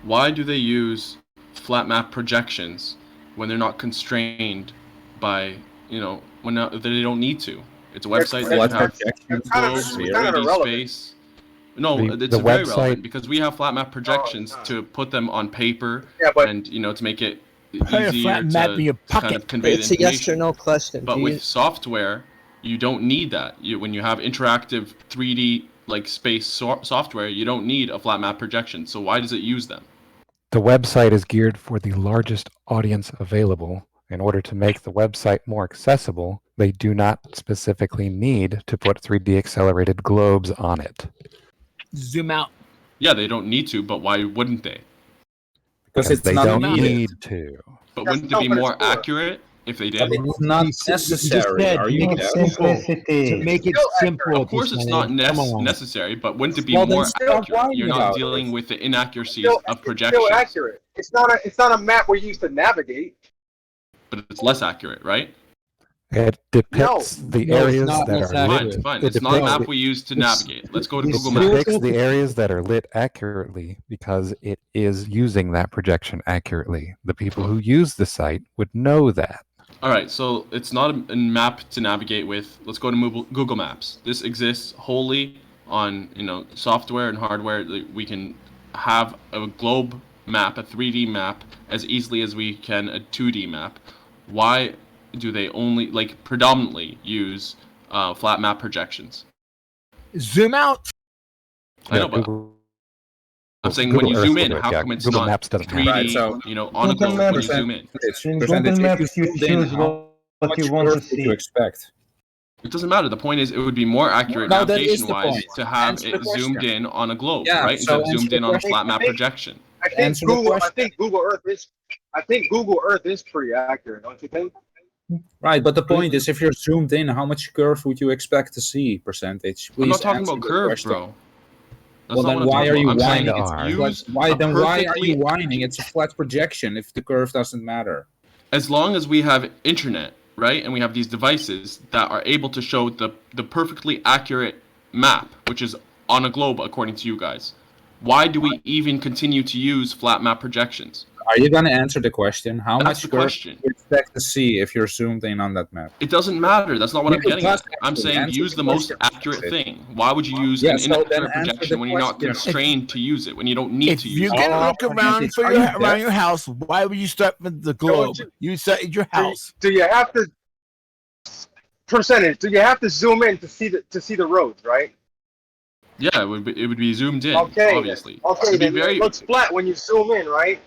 why do they use flat map projections when they're not constrained by, when they don't need to? It's a website that can have globes with 3D space. No, it's very relevant because we have flat map projections to put them on paper and, to make it easier to kind of convey the information. It's a yes or no question. But with software, you don't need that. When you have interactive 3D space software, you don't need a flat map projection. So why does it use them? The website is geared for the largest audience available. In order to make the website more accessible, they do not specifically need to put 3D accelerated globes on it. Zoom out. Yeah, they don't need to, but why wouldn't they? Because they don't need to. But wouldn't it be more accurate if they did? It's not necessary. Are you to make it simple? Of course, it's not necessary, but wouldn't it be more accurate? You're not dealing with the inaccuracies of projections. It's still accurate. It's not a map we use to navigate. But it's less accurate, right? It depicts the areas that are lit. Fine. It's not a map we use to navigate. Let's go to Google Maps. It depicts the areas that are lit accurately because it is using that projection accurately. The people who use the site would know that. All right, so it's not a map to navigate with. Let's go to Google Maps. This exists wholly on software and hardware. We can have a globe map, a 3D map, as easily as we can a 2D map. Why do they only predominantly use flat map projections? Zoom out. I know, but I'm saying when you zoom in, how come it's not 3D? On a globe when you zoom in. Google Maps, you choose what you want to see. You expect. It doesn't matter. The point is, it would be more accurate navigation-wise to have it zoomed in on a globe, right? Instead of zoomed in on a flat map projection. I think Google Earth is pretty accurate, don't you think? Right, but the point is, if you're zoomed in, how much curve would you expect to see? Percentage. I'm not talking about curve, bro. Well, then why are you whining? Why are you whining? It's a flat projection if the curve doesn't matter. As long as we have internet, right, and we have these devices that are able to show the perfectly accurate map, which is on a globe, according to you guys, why do we even continue to use flat map projections? Are you going to answer the question? How much curve do you expect to see if you're zoomed in on that map? It doesn't matter. That's not what I'm getting at. I'm saying use the most accurate thing. Why would you use an inaccurate projection when you're not constrained to use it, when you don't need to use it? If you're going to look around your house, why would you start with the globe? You start at your house. Do you have to Do you have to zoom in to see the roads, right? Yeah, it would be zoomed in, okay, obviously. Okay, then it looks flat when you zoom in, right?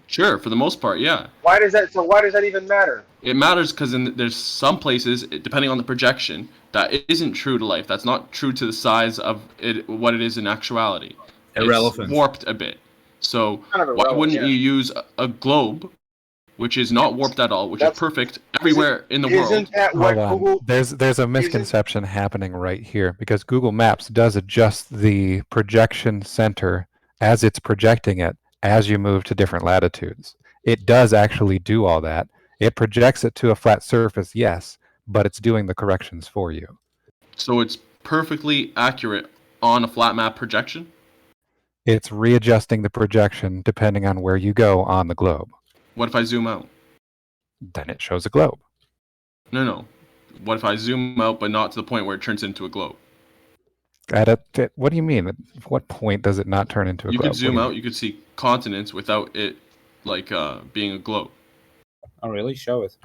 Sure, for the most part, yeah. Why does that even matter? It matters because there's some places, depending on the projection, that it isn't true to life. That's not true to the size of what it is in actuality. Irrelevant. It's warped a bit. So why wouldn't you use a globe, which is not warped at all, which is perfect everywhere in the world? Isn't that what Google? There's a misconception happening right here because Google Maps does adjust the projection center as it's projecting it as you move to different latitudes. It does actually do all that. It projects it to a flat surface, yes, but it's doing the corrections for you. So it's perfectly accurate on a flat map projection? It's readjusting the projection depending on where you go on the globe. What if I zoom out? Then it shows a globe. No. What if I zoom out but not to the point where it turns into a globe? What do you mean? At what point does it not turn into a globe? You could zoom out, you could see continents without it being a globe. Oh, really? Show it.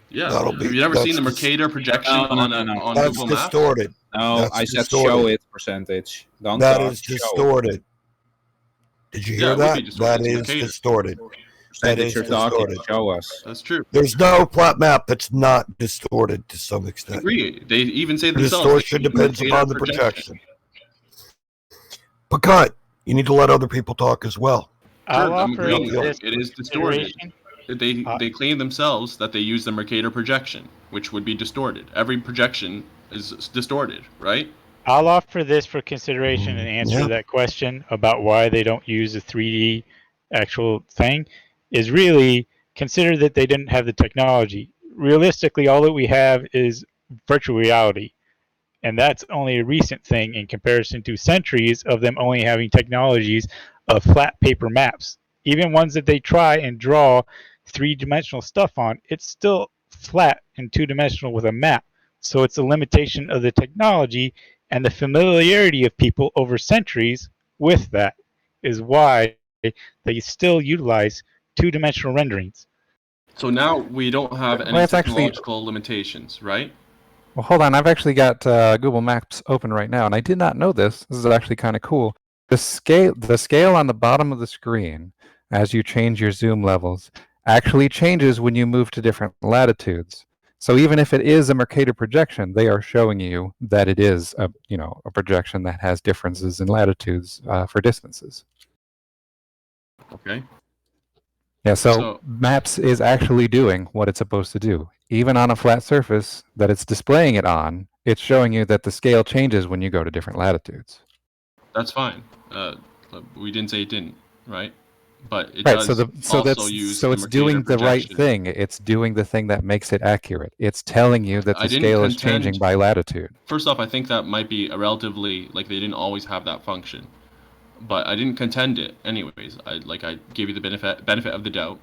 Yeah. Have you ever seen the Mercator projection on Google Maps? That's distorted. No, I said show it percentage. That is distorted. Did you hear that? That is distorted. That is distorted. Show us. That's true. There's no flat map that's not distorted to some extent. I agree. They even say themselves. Distortion depends upon the projection. But cut. You need to let other people talk as well. I'm agreeing. It is distorted. They claim themselves that they use the Mercator projection, which would be distorted. Every projection is distorted, right? I'll offer this for consideration and answer that question about why they don't use a 3D actual thing. Is really consider that they didn't have the technology. Realistically, all that we have is virtual reality. And that's only a recent thing in comparison to centuries of them only having technologies of flat paper maps. Even ones that they try and draw three-dimensional stuff on, it's still flat and two-dimensional with a map. So it's a limitation of the technology, and the familiarity of people over centuries with that is why they still utilize two-dimensional renderings. So now we don't have any technological limitations, right? Well, hold on. I've actually got Google Maps open right now, and I did not know this. This is actually kind of cool. The scale on the bottom of the screen, as you change your zoom levels, actually changes when you move to different latitudes. So even if it is a Mercator projection, they are showing you that it is a projection that has differences in latitudes for distances. Okay. Yeah, so Maps is actually doing what it's supposed to do. Even on a flat surface that it's displaying it on, it's showing you that the scale changes when you go to different latitudes. That's fine. We didn't say it didn't, right? But it right, does so it's doing the right thing. It's doing the thing that makes it accurate. It's telling you that the scale is changing by latitude. First off, I think that might be a relatively, like, they didn't always have that function. But I didn't contend it anyways. I gave you the benefit of the doubt.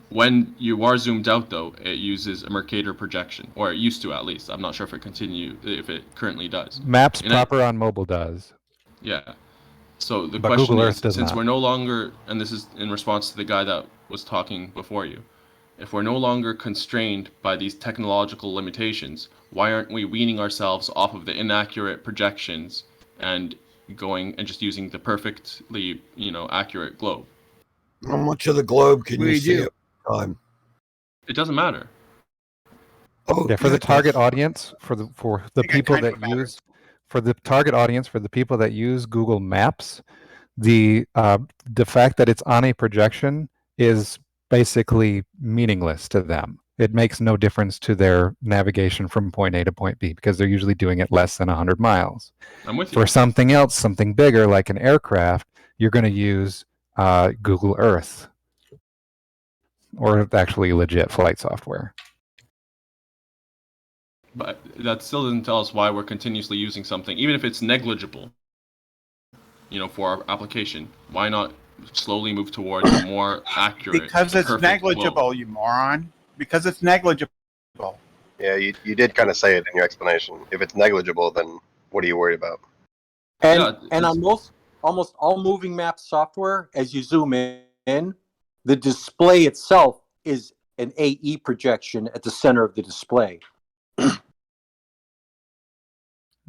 When you are zoomed out, though, it uses a Mercator projection, or it used to at least. I'm not sure if it currently does. Maps proper on mobile does. Yeah. So the but question Google is, Earth does since not. we're no longer, and this is in response to the guy that was talking before you, if we're no longer constrained by these technological limitations, why aren't we weaning ourselves off of the inaccurate projections and going and just using the perfectly, accurate globe? How much of the globe can you see at one time? It doesn't matter. Oh, yeah, for the target audience, for the people that use, for the target audience, for the people that use Google Maps, the fact that it's on a projection is basically meaningless to them. It makes no difference to their navigation from point A to point B because they're usually doing it less than 100 miles. I'm with you. For something else, something bigger like an aircraft, you're going to use Google Earth or actually legit flight software. But that still doesn't tell us why we're continuously using something, even if it's negligible, for our application. Why not slowly move towards a more accurate, because it's negligible, globe? You moron. Because it's negligible. Yeah, you did kind of say it in your explanation. If it's negligible, then what are you worried about? And on almost all moving map software, as you zoom in, the display itself is an AE projection at the center of the display. I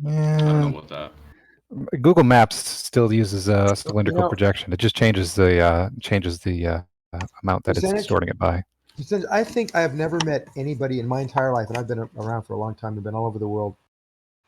don't know about that. Google Maps still uses a cylindrical projection. It just changes the amount that it's distorting it by. I think I have never met anybody in my entire life, and I've been around for a long time. I've been all over the world.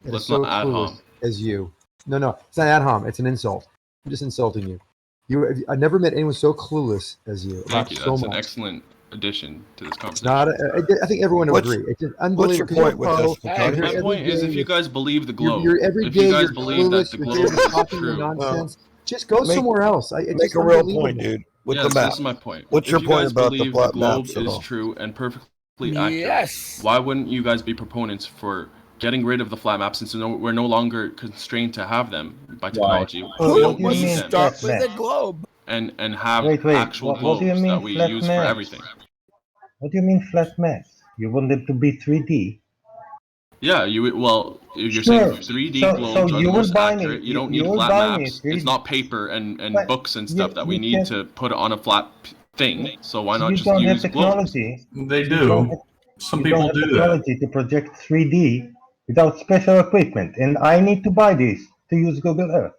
That is so clueless as you. No, it's not ad hom. It's an insult. I'm just insulting you. I've never met anyone so clueless as you. Thank you. That's an excellent addition to this conversation. I think everyone would agree. It's unbelievable. What's your point with this? My point is, if you guys believe the globe, if you guys believe that the globe is true, nonsense, just go somewhere else. Make a real point, dude. With the map. This is my point. What's your point about the flat globe maps is true and perfectly accurate? Why wouldn't you guys be proponents for getting rid of the flat maps since we're no longer constrained to have them by technology? We don't need them. Start with the globe. And have actual globes that we use for everything. What do you mean flat maps? You want them to be 3D? Yeah, if you're saying 3D globes are the most accurate, you don't need flat maps. It's not paper and books and stuff that we need to put on a flat thing. So why not just use globes? They do. Some people do that. Technology to project 3D without special equipment, and I need to buy this to use Google Earth.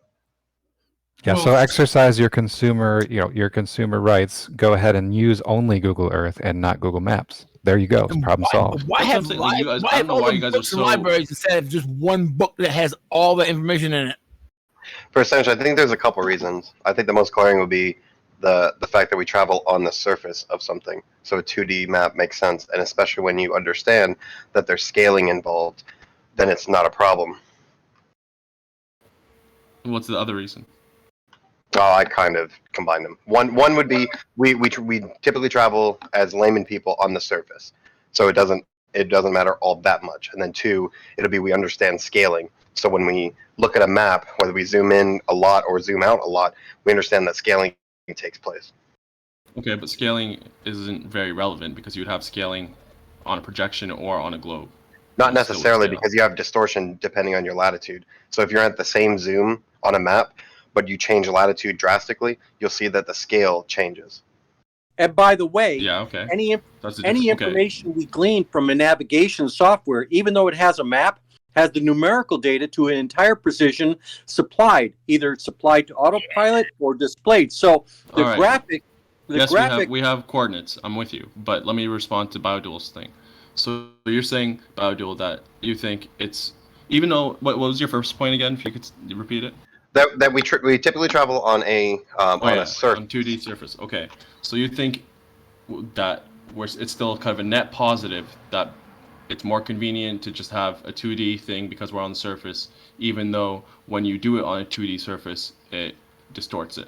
Yeah, so exercise your consumer rights. Go ahead and use only Google Earth and not Google Maps. There you go. Problem solved. Why have all the books and libraries instead of just one book that has all the information in it? For essentially, I think there's a couple reasons. I think the most glaring would be the fact that we travel on the surface of something. So a 2D map makes sense, and especially when you understand that there's scaling involved, then it's not a problem. What's the other reason? Oh, I kind of combine them. One would be we typically travel as layman people on the surface, so it doesn't it doesn't matter all that much. And then 2, it'll be we understand scaling. So when we look at a map, whether we zoom in a lot or zoom out a lot, we understand that scaling takes place. Okay, but scaling isn't very relevant because you would have scaling on a projection or on a globe. Not necessarily, because you have distortion depending on your latitude. So if you're at the same zoom on a map, but you change latitude drastically, you'll see that the scale changes. And by the way, yeah, okay. any information we glean from a navigation software, even though it has a map, has the numerical data to an entire precision supplied, either supplied to autopilot or displayed. So the graphic... Yes, we have coordinates. I'm with you. But let me respond to BioDual's thing. So you're saying, BioDual, that you think it's... Even though... What was your first point again, if you could repeat it? That we typically travel on a surface. On 2D surface. Okay. So you think that it's still kind of a net positive, that it's more convenient to just have a 2D thing because we're on the surface, even though when you do it on a 2D surface, it distorts it.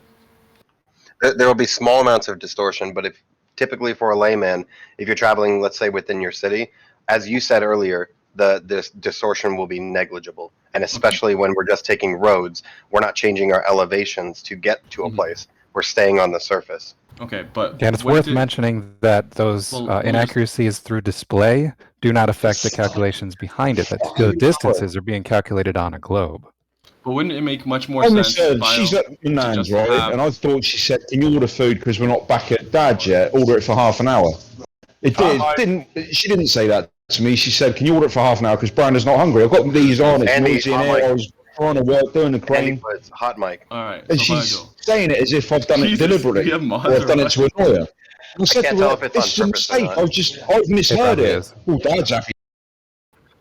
There will be small amounts of distortion, but typically for a layman, if you're traveling, let's say within your city, as you said earlier, this distortion will be negligible. And especially when we're just taking roads, we're not changing our elevations to get to a place. We're staying on the surface. Okay, but... And it's worth mentioning that those inaccuracies through display do not affect the calculations behind it. That the distances are being calculated on a globe. But wouldn't it make much more sense? She's at Nan's, right? And I thought she said, "Can you order food because we're not back at Dad's yet? Order it for half an hour." It didn't. She didn't say that to me. She said, "Can you order it for half an hour because Brandon's not hungry? I've got these on. It's noisy in here. I was trying to work doing the crane." Hot mic. All right. And she's saying it as if I've done it deliberately, or I've done it to annoy her. I said to her, "This is a mistake. I've misheard it." Oh, Dad's happy.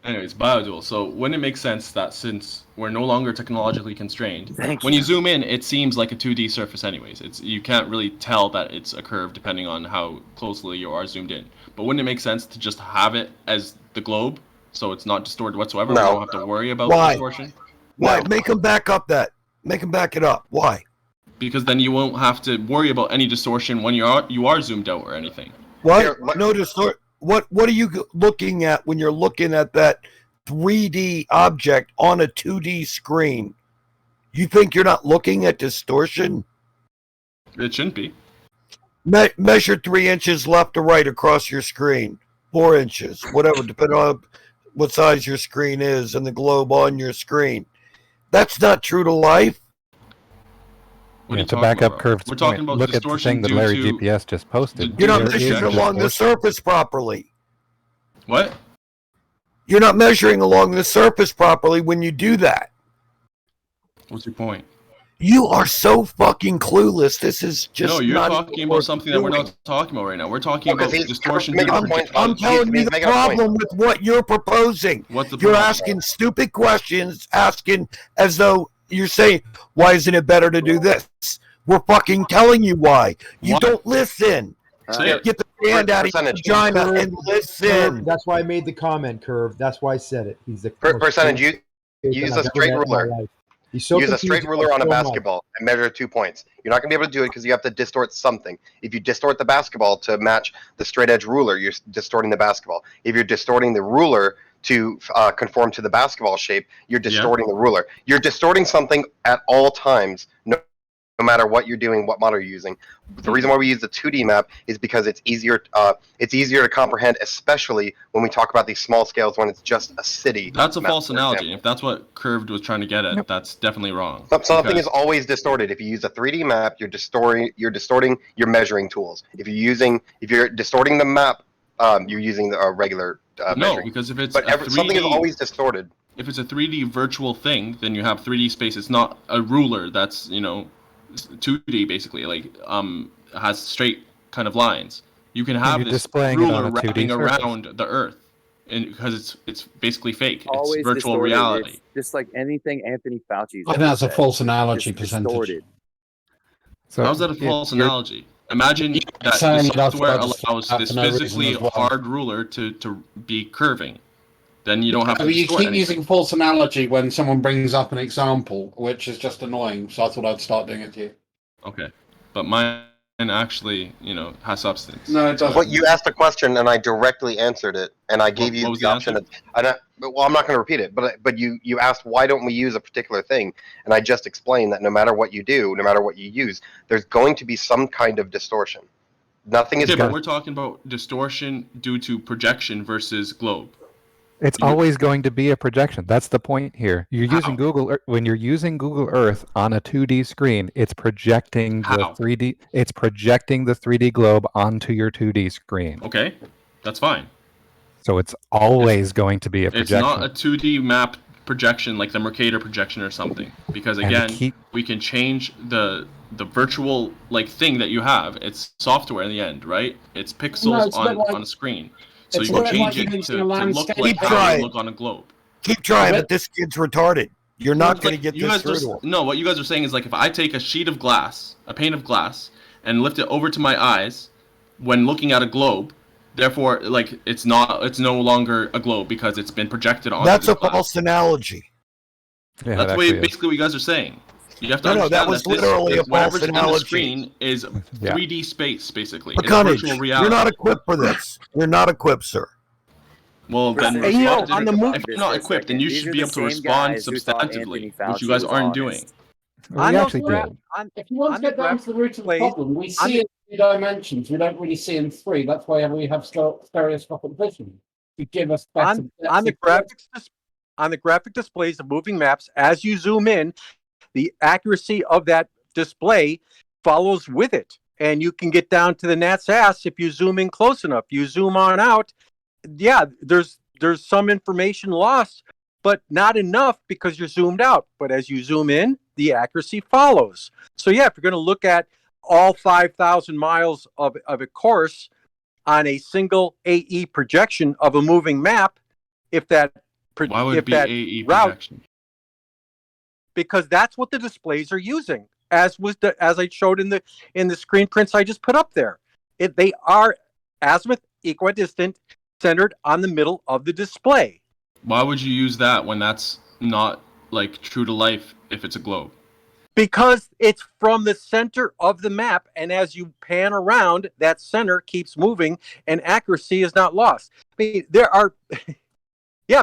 Anyways, BioDual. So wouldn't it make sense that since we're no longer technologically constrained, when you zoom in, it seems like a 2D surface anyways. You can't really tell that it's a curve depending on how closely you are zoomed in. But wouldn't it make sense to just have it as the globe, so it's not distorted whatsoever? No. We don't have to worry about distortion? Why? Make them back up that. Make them back it up. Why? Because then you won't have to worry about any distortion when you are zoomed out or anything. What? No distortion. What are you looking at when you're looking at that 3D object on a 2D screen? You think you're not looking at distortion? It shouldn't be. Measure 3 inches left to right across your screen. 4 inches, whatever, depending on what size your screen is and the globe on your screen. That's not true to life. To back up Curved's We're talking about look at the thing that Larry GPS just posted. You're not measuring along the surface properly. What? You're not measuring along the surface properly when you do that. What's your point? You are so fucking clueless. This is just no. You're talking about something that we're not talking about right now. We're talking about distortion. I'm telling you the problem with what you're proposing. You're asking stupid questions, asking as though you're saying, "Why isn't it better to do this?" We're fucking telling you why. You don't listen. Get the hand out of your vagina and listen. That's why I made the comment, Curve. That's why I said it. He's the percentage. You use a straight ruler. Use a straight ruler on a basketball and measure 2 points. You're not going to be able to do it because you have to distort something. If you distort the basketball to match the straight edge ruler, you're distorting the basketball. If you're distorting the ruler to conform to the basketball shape, you're distorting the ruler. You're distorting something at all times, no matter what you're doing, what model you're using. The reason why we use the 2D map is because it's easier to comprehend, especially when we talk about these small scales when it's just a city. That's a false analogy. If that's what Curved was trying to get at, that's definitely wrong. Something is always distorted. If you use a 3D map, you're distorting your measuring tools. If you're distorting the map, you're using the regular measuring. Because if it's something is always distorted. If it's a 3D virtual thing, then you have 3D space. It's not a ruler that's 2D basically, has straight kind of lines. You can have this ruler wrapping around the Earth, and because it's basically fake. It's virtual reality. It's just like anything Anthony Fauci's. I think that's a false analogy percentage. So how's that a false analogy? Imagine that the software allows this physically hard ruler to be curving. Then you don't have to. You keep using false analogy when someone brings up an example, which is just annoying. So I thought I'd start doing it to you. Okay, but my actually, has substance. No, it doesn't. But you asked a question and I directly answered it, and I gave you the option. I'm not going to repeat it, but you asked why don't we use a particular thing, and I just explained that no matter what you do, no matter what you use, there's going to be some kind of distortion. Nothing is. Okay, but we're talking about distortion due to projection versus globe. It's always going to be a projection. That's the point here. You're using when you're using Google Earth on a 2D screen, it's projecting the 3D. It's projecting the 3D globe onto your 2D screen. Okay, that's fine. So it's always going to be a projection. It's not a 2D map projection like the Mercator projection or something, because again, we can change the virtual thing that you have. It's software in the end, right? It's pixels on a screen. So you can change it to look like how you look on a globe. Keep trying, but this kid's retarded. You're not going to get this through. No, what you guys are saying is if I take a sheet of glass, a pane of glass, and lift it over to my eyes when looking at a globe, therefore, it's no longer a globe because it's been projected on. That's a false analogy. Yeah, that's basically what you guys are saying. You have to understand that was literally a false analogy. On the screen is 3D space, basically. It's virtual reality. You're not equipped for this. You're not equipped, sir. Well, then, if you're not equipped, then you should be able to respond substantively, which you guys aren't doing. We actually did. If you want to get down to the root of the problem, we see it in 3 dimensions. We don't really see in 3. That's why we have stereoscopic vision. To give us better on the graphic displays of moving maps, as you zoom in, the accuracy of that display follows with it. And you can get down to the gnat's ass if you zoom in close enough. You zoom on out, there's some information lost, but not enough because you're zoomed out. But as you zoom in, the accuracy follows. So if you're going to look at all 5,000 miles of a course on a single AE projection of a moving map, why would it be AE projection? Because that's what the displays are using, as I showed in the screen prints I just put up there. They are azimuth, equidistant, centered on the middle of the display. Why would you use that when that's not true to life if it's a globe? Because it's from the center of the map, and as you pan around, that center keeps moving, and accuracy is not lost. I mean,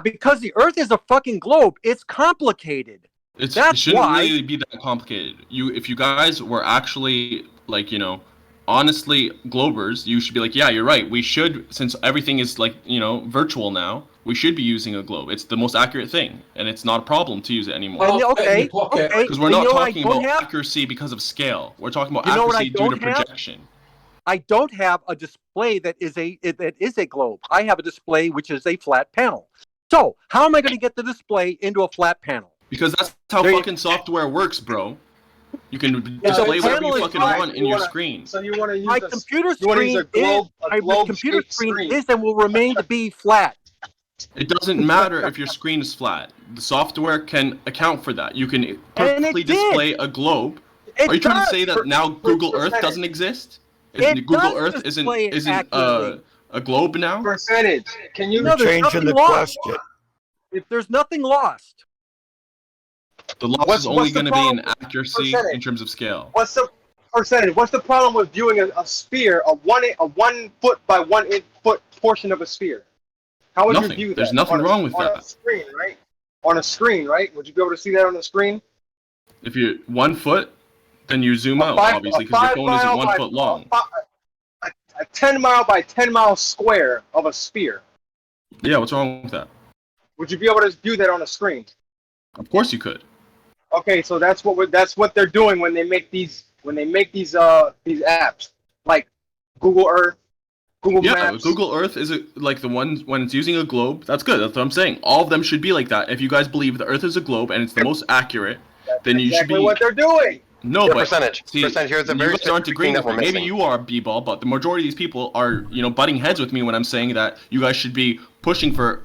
because the Earth is a fucking globe, it's complicated. It shouldn't really be that complicated. If you guys were actually honestly globers, you should be yeah, you're right. We should, since everything is virtual now, we should be using a globe. It's the most accurate thing, and it's not a problem to use it anymore. Okay. Because we're not talking about accuracy because of scale. We're talking about accuracy due to projection. I don't have a display that is a globe. I have a display which is a flat panel. So how am I going to get the display into a flat panel? Because that's how fucking software works, bro. You can display whatever you fucking want in your screen. So you want to use my computer screen is and will remain to be flat. It doesn't matter if your screen is flat. The software can account for that. You can perfectly display a globe. Are you trying to say that now Google Earth doesn't exist? Google Earth isn't a globe now? Percentage. Can you changing the question? If there's nothing lost. The loss is only going to be in accuracy in terms of scale. What's the percentage? What's the problem with viewing a sphere, a 1 foot by 1 foot portion of a sphere? How would you view that? There's nothing wrong with that. On a screen, right? On a screen, right? Would you be able to see that on the screen? If you're 1 foot, then you zoom out, obviously, because your phone isn't 1 foot long. A 10 mile by 10 mile square of a sphere. Yeah, what's wrong with that? Would you be able to view that on a screen? Of course you could. Okay, so that's what they're doing when they make these apps like Google Earth, Google Maps. Google Earth is the one when it's using a globe. That's good. That's what I'm saying. All of them should be like that. If you guys believe the Earth is a globe and it's the most accurate, then you should be. What they're doing. No, but percentage. Here's a very aren't agreeing with me. Maybe you are, B-ball, but the majority of these people are, butting heads with me when I'm saying that you guys should be pushing for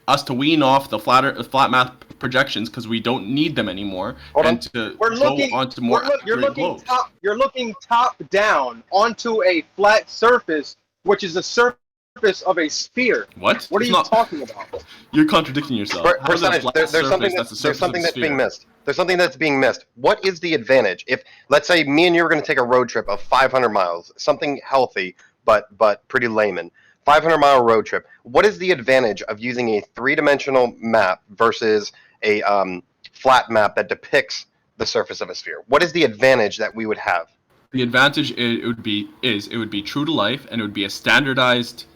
us to wean off the flat math projections because we don't need them anymore, and to go onto more accurate globes. You're looking top down onto a flat surface, which is a surface surface of a sphere. What? What are you talking about? You're contradicting yourself. Percentage. There's something that's being missed. There's something that's being missed. What is the advantage if, let's say, me and you were going to take a road trip of 500 miles, something healthy but pretty layman, 500-mile road trip? What is the advantage of using a three-dimensional map versus a flat map that depicts the surface of a sphere? What is the advantage that we would have? The advantage it would be true to life, and it would be a standardized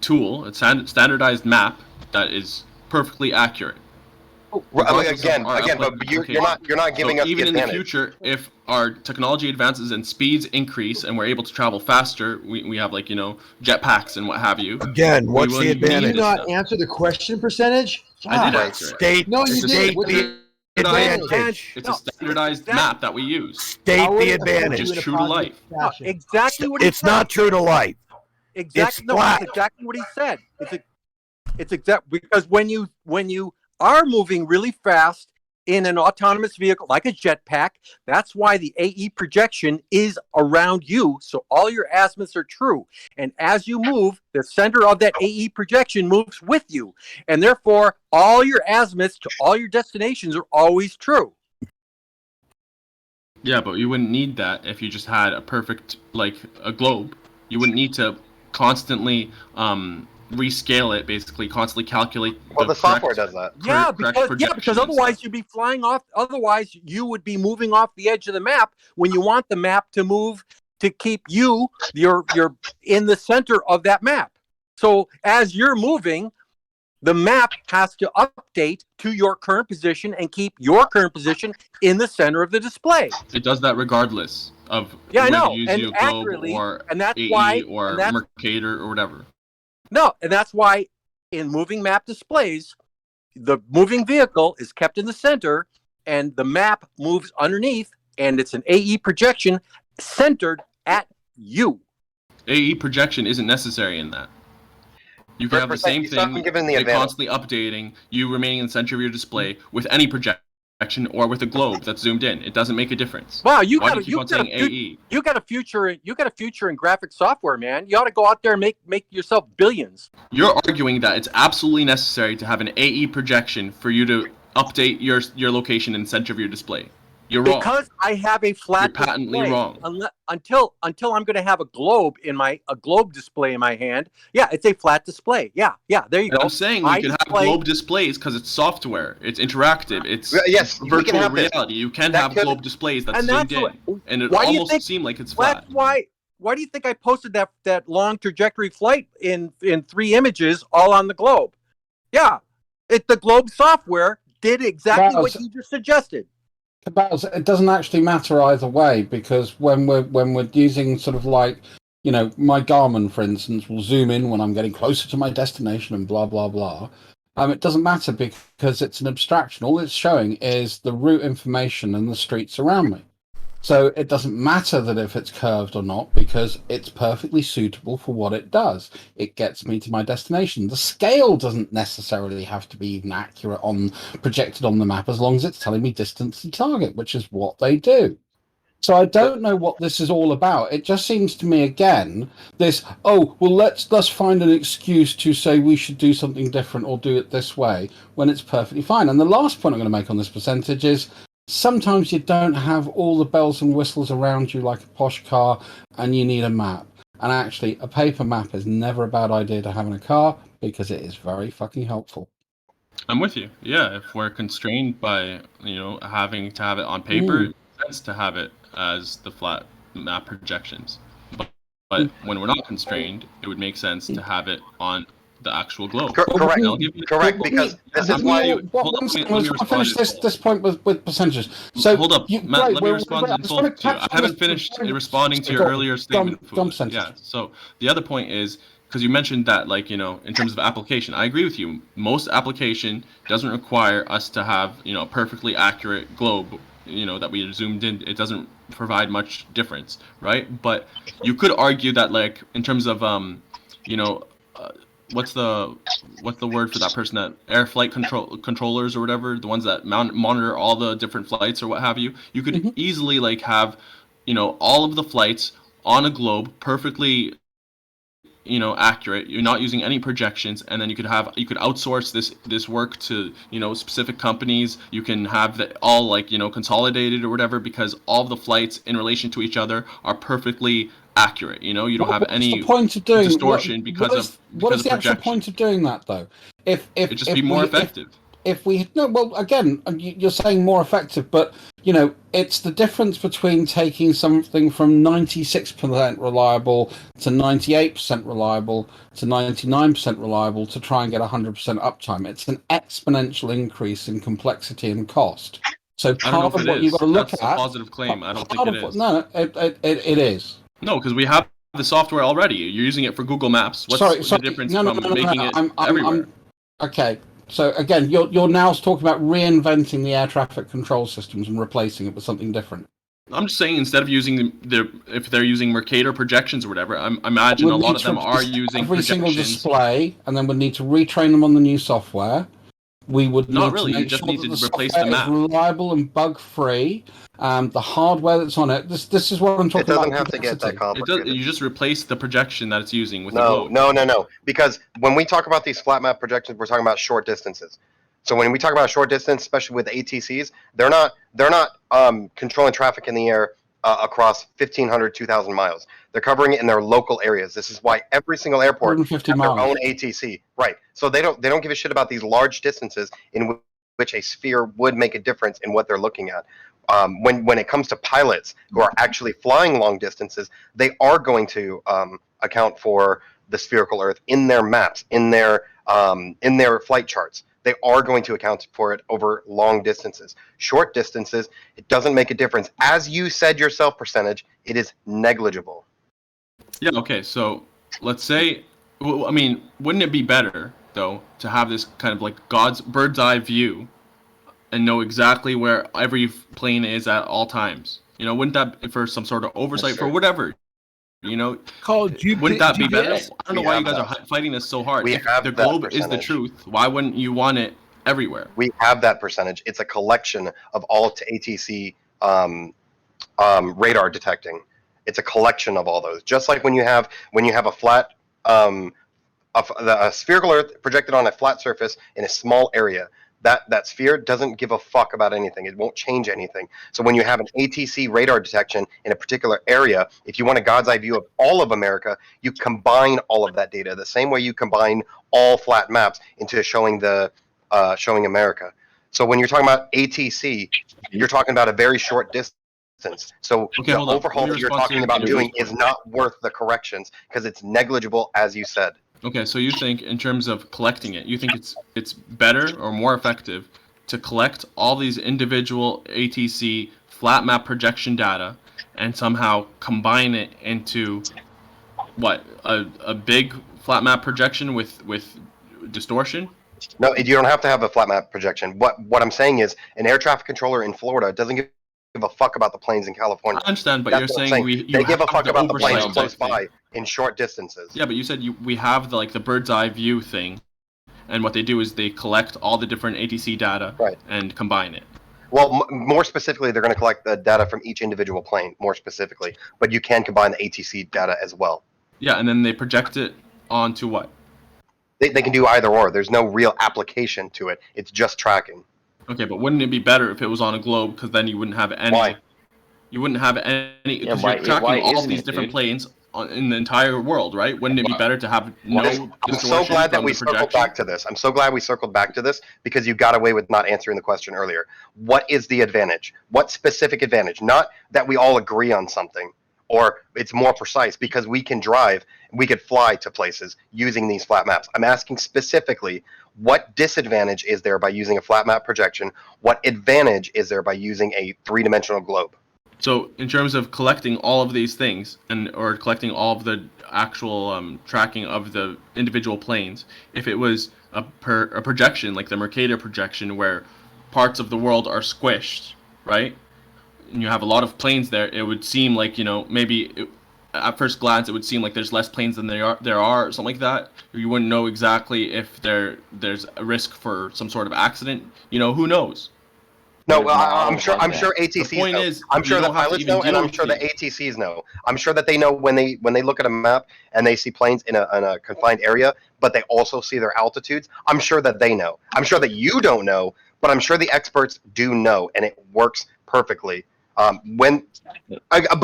tool, a standardized map that is perfectly accurate. Again, but you're not giving us the advantage. Even in the future, if our technology advances and speeds increase and we're able to travel faster, we have jetpacks and what have you. Again, what's the advantage? Did you not answer the question, percentage? I did answer it. No, you didn't. Advantage. It's a standardized map that we use. State the advantage. Which is true to life. No, exactly what he It's said. not true to life. Exactly. It's flat. That's exactly what he said. It's exact because when you are moving really fast in an autonomous vehicle like a jetpack, that's why the AE projection is around you, so all your azimuths are true. And as you move, the center of that AE projection moves with you, and therefore all your azimuths to all your destinations are always true. Yeah, but you wouldn't need that if you just had a perfect a globe. You wouldn't need to constantly rescale it, basically constantly calculate. Well, the software does that. Yeah, because otherwise you'd be flying off. Otherwise, you would be moving off the edge of the map when you want the map to move to keep you're in the center of that map. So as you're moving, the map has to update to your current position and keep your current position in the center of the display. It does that regardless of I know, you use and your globe or and that's AE why, or Mercator or whatever. No, and that's why in moving map displays, the moving vehicle is kept in the center and the map moves underneath, and it's an AE projection centered at you. AE projection isn't necessary in that. You can have the same thing, constantly updating, you remaining in the center of your display with any projection or with a globe that's zoomed in. It doesn't make a difference. Wow, Why do you keep on saying AE? You got a future in graphic software, man. You ought to go out there and make yourself billions. You're arguing that it's absolutely necessary to have an AE projection for you to update your location in the center of your display. You're wrong. Because I have a flat You're patently display. wrong. Until I'm going to have a globe display in my hand. Yeah, it's a flat display. Yeah, there you go. I'm saying you can have globe displays because it's software. It's interactive. It's virtual reality. You can have globe displays that's zoomed in, and it almost seems like it's flat. That's why do you think I posted that long trajectory flight in 3 images all on the globe? Yeah, the globe software did exactly what you just suggested. It doesn't actually matter either way, because when we're using sort of my Garmin, for instance, will zoom in when I'm getting closer to my destination and blah blah blah. It doesn't matter because it's an abstraction. All it's showing is the route information and the streets around me. So it doesn't matter that if it's curved or not, because it's perfectly suitable for what it does. It gets me to my destination. The scale doesn't necessarily have to be even accurate projected on the map, as long as it's telling me distance to target, which is what they do. So I don't know what this is all about. It just seems to me, again, let's find an excuse to say we should do something different or do it this way when it's perfectly fine. And the last point I'm going to make on this percentage is, sometimes you don't have all the bells and whistles around you like a posh car, and you need a map. And actually, a paper map is never a bad idea to have in a car, because it is very fucking helpful. I'm with you. Yeah, if we're constrained by having to have it on paper, it makes sense to have it as the flat map projections. But when we're not constrained, it would make sense to have it on the actual globe. Correct, because this is why you... I'll finish this point with percentages. So hold up, Matt, let me respond in full to you. I haven't finished responding to your earlier statement. Yeah, so the other point is, because you mentioned that, in terms of application, I agree with you. Most application doesn't require us to have, a perfectly accurate globe, that we zoomed in. It doesn't provide much difference, right? But you could argue that, in terms of, what's the word for that person, that air flight controllers or whatever, the ones that monitor all the different flights or what have you, you could easily have all of the flights on a globe perfectly accurate. You're not using any projections, and then you could outsource this work to specific companies. You can have that all like consolidated or whatever, because all the flights in relation to each other are perfectly accurate. You don't have any distortion because what is the actual projection. point of doing that though? If it just be more effective. If we again, you're saying more effective, but it's the difference between taking something from 96% reliable to 98% reliable to 99% reliable to try and get 100% uptime. It's an exponential increase in complexity and cost. So part of what you've got to look at. That's a positive claim. I don't think it is. No, it is. No, because we have the software already. You're using it for Google Maps. What's the difference from making it everywhere? Okay. So again, you're now talking about reinventing the air traffic control systems and replacing it with something different. I'm just saying, instead of using if they're using Mercator projections or whatever, I imagine a lot of them are using every projections. Single display, and then we'd need to retrain them on the new software. We would not need really. To make you just sure need to that replace the the map. Is reliable and bug free. The hardware that's on it. This is what I'm talking about. It doesn't have to get that complicated. You just replace the projection that it's using with no. Because when we talk about these flat map projections, we're talking about short distances. So when we talk about short distance, especially with ATCs, they're not controlling traffic in the air across 1,500, 2,000 miles. They're covering it in their local areas. This is why every single airport has their own ATC. Right. So they don't give a shit about these large distances in which a sphere would make a difference in what they're looking at. When it comes to pilots who are actually flying long distances, they are going to account for the spherical Earth in their maps, in their flight charts. They are going to account for it over long distances. Short distances, it doesn't make a difference. As you said yourself, percentage, it is negligible. Yeah. Okay. So let's say, wouldn't it be better though to have this kind of like God's bird's eye view and know exactly where every plane is at all times? Wouldn't that, for some sort of oversight, for whatever? Wouldn't that be better? I don't know why you guys are fighting this so hard. If the globe is the truth, why wouldn't you want it everywhere? We have that percentage. It's a collection of all ATC radar detecting. It's a collection of all those. Just like when you have a flat, a spherical Earth projected on a flat surface in a small area. That sphere doesn't give a fuck about anything. It won't change anything. So when you have an ATC radar detection in a particular area, if you want a God's eye view of all of America, you combine all of that data the same way you combine all flat maps into showing America. So when you're talking about ATC, you're talking about a very short distance. So the overhaul that you're talking about doing is not worth the corrections because it's negligible, as you said. Okay, so you think in terms of collecting it, you think it's better or more effective to collect all these individual ATC flat map projection data and somehow combine it into what, a big flat map projection with distortion? No, you don't have to have a flat map projection. What I'm saying is an air traffic controller in Florida doesn't give a fuck about the planes in California. I understand, but you're saying they give a fuck about the planes close by in short distances. Yeah, but you said we have the bird's eye view thing, and what they do is they collect all the different ATC data and combine it. Well, more specifically, they're going to collect the data from each individual plane, more specifically, but you can combine the ATC data as well. Yeah, and then they project it onto what? They can do either or. There's no real application to it. It's just tracking. Okay, but wouldn't it be better if it was on a globe? Because then you wouldn't have any. Why? You wouldn't have any. Because you're tracking all of these different planes in the entire world, right? Wouldn't it be better to have no distortion? I'm so glad that we circled back to this. I'm so glad we circled back to this because you got away with not answering the question earlier. What is the advantage? What specific advantage? Not that we all agree on something or it's more precise because we can drive, we could fly to places using these flat maps. I'm asking specifically, what disadvantage is there by using a flat map projection? What advantage is there by using a three-dimensional globe? So in terms of collecting all of these things or collecting all of the actual tracking of the individual planes, if it was a projection like the Mercator projection where parts of the world are squished, right? And you have a lot of planes there, it would seem like, at first glance, it would seem like there's less planes than there are, or something like that. You wouldn't know exactly if there's a risk for some sort of accident. Who knows? No, well, I'm sure ATCs The point know. is, I'm sure you the don't have to pilots even know, and deal I'm with sure the these. ATCs know. I'm sure that they know when they look at a map and they see planes in a confined area, but they also see their altitudes. I'm sure that they know. I'm sure that you don't know, but I'm sure the experts do know, and it works perfectly. But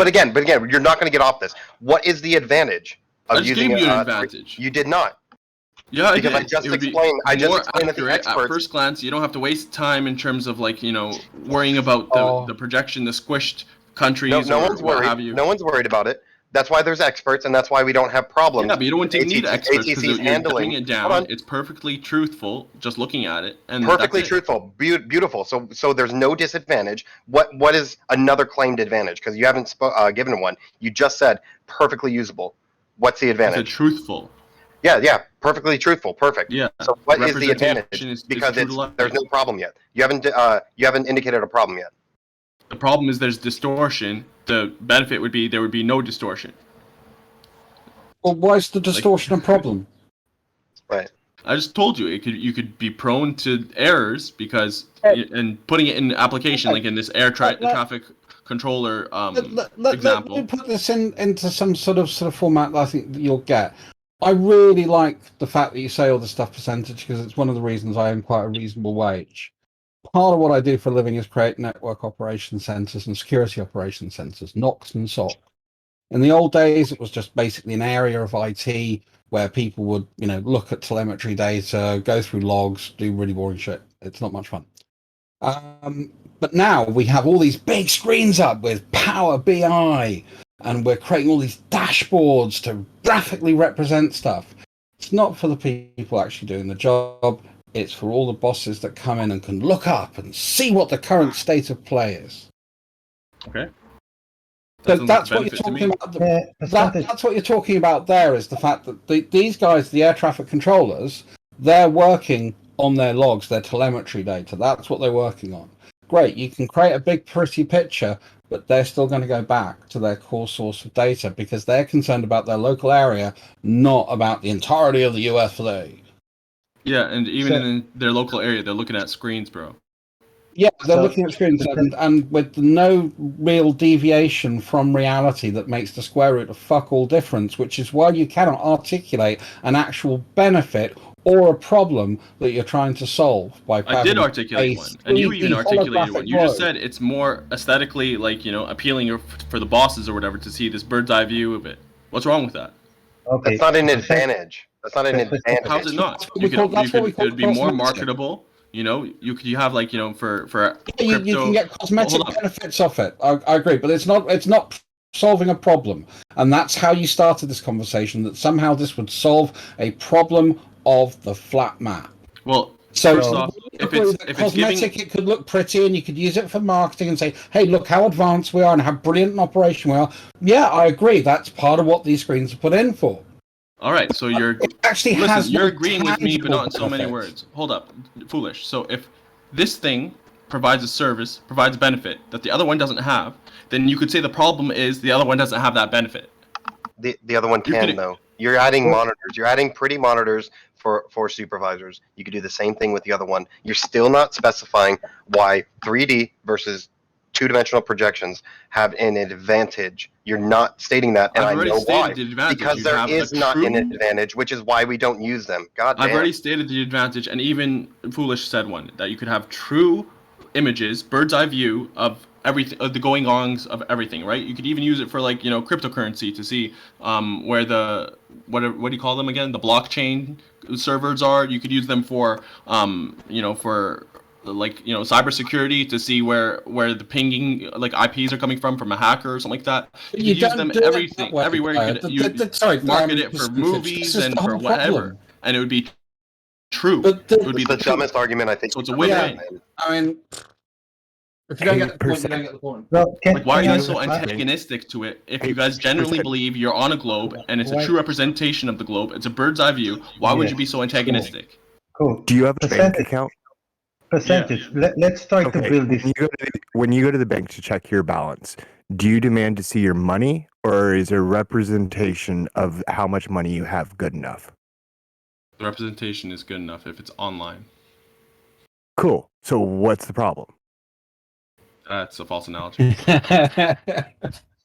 again, you're not going to get off this. What is the advantage I of just using gave you an advantage. You did not. Yeah, I Because did. I just It would be explained. I just more explained that the accurate experts. at first glance. You don't have to waste time in terms of like worrying about the projection, the squished countries No or one's what worried. have you. No one's worried about it. That's why there's experts, and that's why we don't have problems. Yeah, but you don't with even need experts because ATCs you're handling dumbing it Hold down. on. It's perfectly truthful just looking at it, and Perfectly that's it. truthful, beautiful. So there's no disadvantage. What is another claimed advantage? Because you haven't given one. You just said perfectly usable. What's the advantage? It's truthful. Yeah, perfectly truthful, perfect. Yeah. So what is the advantage? Representation is Because true to life. there's no problem yet. You haven't indicated a problem yet. The problem is there's distortion. The benefit would be there would be no distortion. Well, why is the distortion a problem? Right. I just told you you could be prone to errors because and putting it in application like in this traffic controller example. Let me put this into some sort of format that I think that you'll get. I really like the fact that you say all the stuff percentage because it's one of the reasons I earn quite a reasonable wage. Part of what I do for a living is create network operation centers and security operation centers, NOCs and SOC. In the old days, it was just basically an area of IT where people would, look at telemetry data, go through logs, do really boring shit. It's not much fun. But now we have all these big screens up with Power BI, and we're creating all these dashboards to graphically represent stuff. It's not for the people actually doing the job. It's for all the bosses that come in and can look up and see what the current state of play is. Okay. So that's what you're talking about. That's what you're talking about there is the fact that these guys, the air traffic controllers, they're working on their logs, their telemetry data. That's what they're working on. Great. You can create a big, pretty picture, but they're still going to go back to their core source of data because they're concerned about their local area, not about the entirety of the USA. Yeah, and even in their local area, they're looking at screens, bro. Yeah, they're looking at screens and with no real deviation from reality that makes the square root of fuck all difference, which is why you cannot articulate an actual benefit or a problem that you're trying to solve by I did articulate one, and you even articulated one. You just said it's more aesthetically, appealing for the bosses or whatever to see this bird's eye view of it. What's wrong with that? Okay. That's not an advantage. That's not an advantage. How's it not? It would be more marketable. You have for crypto. You can get cosmetic benefits off it. I agree, but it's not solving a problem, and that's how you started this conversation. That somehow this would solve a problem of the flat map. Well, so first off, if it's cosmetic, it could look pretty, and you could use it for marketing and say, "Hey, look how advanced we are and how brilliant an operation we are." Yeah, I agree. That's part of what these screens are put in for. All right, so you're agreeing with me, but not in so many words. Hold up, foolish. So if this thing provides a service, provides a benefit that the other one doesn't have, then you could say the problem is the other one doesn't have that benefit. The other one can though. You're adding monitors. You're adding pretty monitors for supervisors. You could do the same thing with the other one. You're still not specifying why 3D versus two-dimensional projections have an advantage. You're not stating that, and I know why. Because there is not an advantage, which is why we don't use them. God damn. I've already stated the advantage, and even Foolish said one, that you could have true images, bird's eye view of everything, of the going-ons of everything, right? You could even use it for cryptocurrency to see where the what do you call them again? The blockchain servers are. You could use them for for cybersecurity to see where the pinging IPs are coming from a hacker or something like that. You could use them everywhere. You could market it for movies and for whatever, and it would be true. It would be the dumbest argument I think. So it's a win-win. I mean, if you don't get the point, you don't get the point. Well, why are you guys so antagonistic to it? If you guys genuinely believe you're on a globe and it's a true representation of the globe, it's a bird's eye view, why would you be so antagonistic? Cool. Do you have a bank account? Percentage. Yeah. Let's try to build this. When you go to the bank to check your balance, do you demand to see your money, or is a representation of how much money you have good enough? The representation is good enough if it's online. Cool. So what's the problem? That's a false analogy.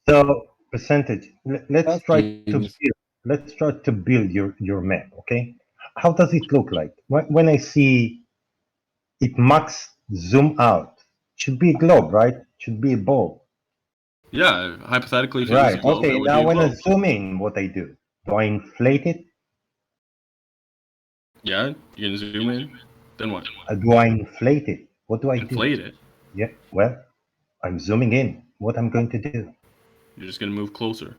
So percentage. Let's try to build your map. Okay, how does it look like when I see it max zoom out? Should be a globe, right? Should be a ball. Yeah, hypothetically, if it Right. was a globe, Okay. it would Now be a when I globe. zoom in, what I do? Do I inflate it? Yeah, you can zoom in. Then what? Do I inflate it? What do I Inflate do? it. Yeah. Well, I'm zooming in. What I'm going to do? You're just gonna move closer.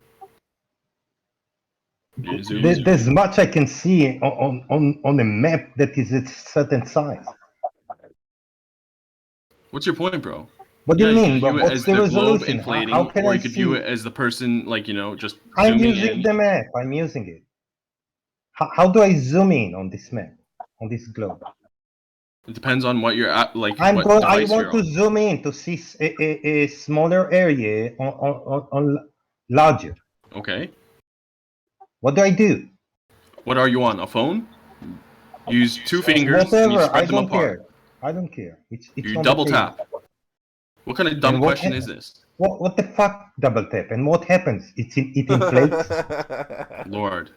You zoom in. There's much I can see on a map that is a certain size. What's your point, bro? What do you mean? You could view it What's as the the globe resolution? inflating, How can or I you could view see? it as the person, like, just I'm zooming using in. the map. I'm using it. How do I zoom in on this map, on this globe? It depends on what you're at, like I what want device you're to on. zoom in to see a smaller area on larger. Okay. What do I do? What are you on? A phone? Use two fingers and you Whatever. spread I them don't apart. care. I don't care. It's You on double the table. tap. What kind of dumb And what question is this? What the fuck? Double tap. And what happens? It inflates. Lord.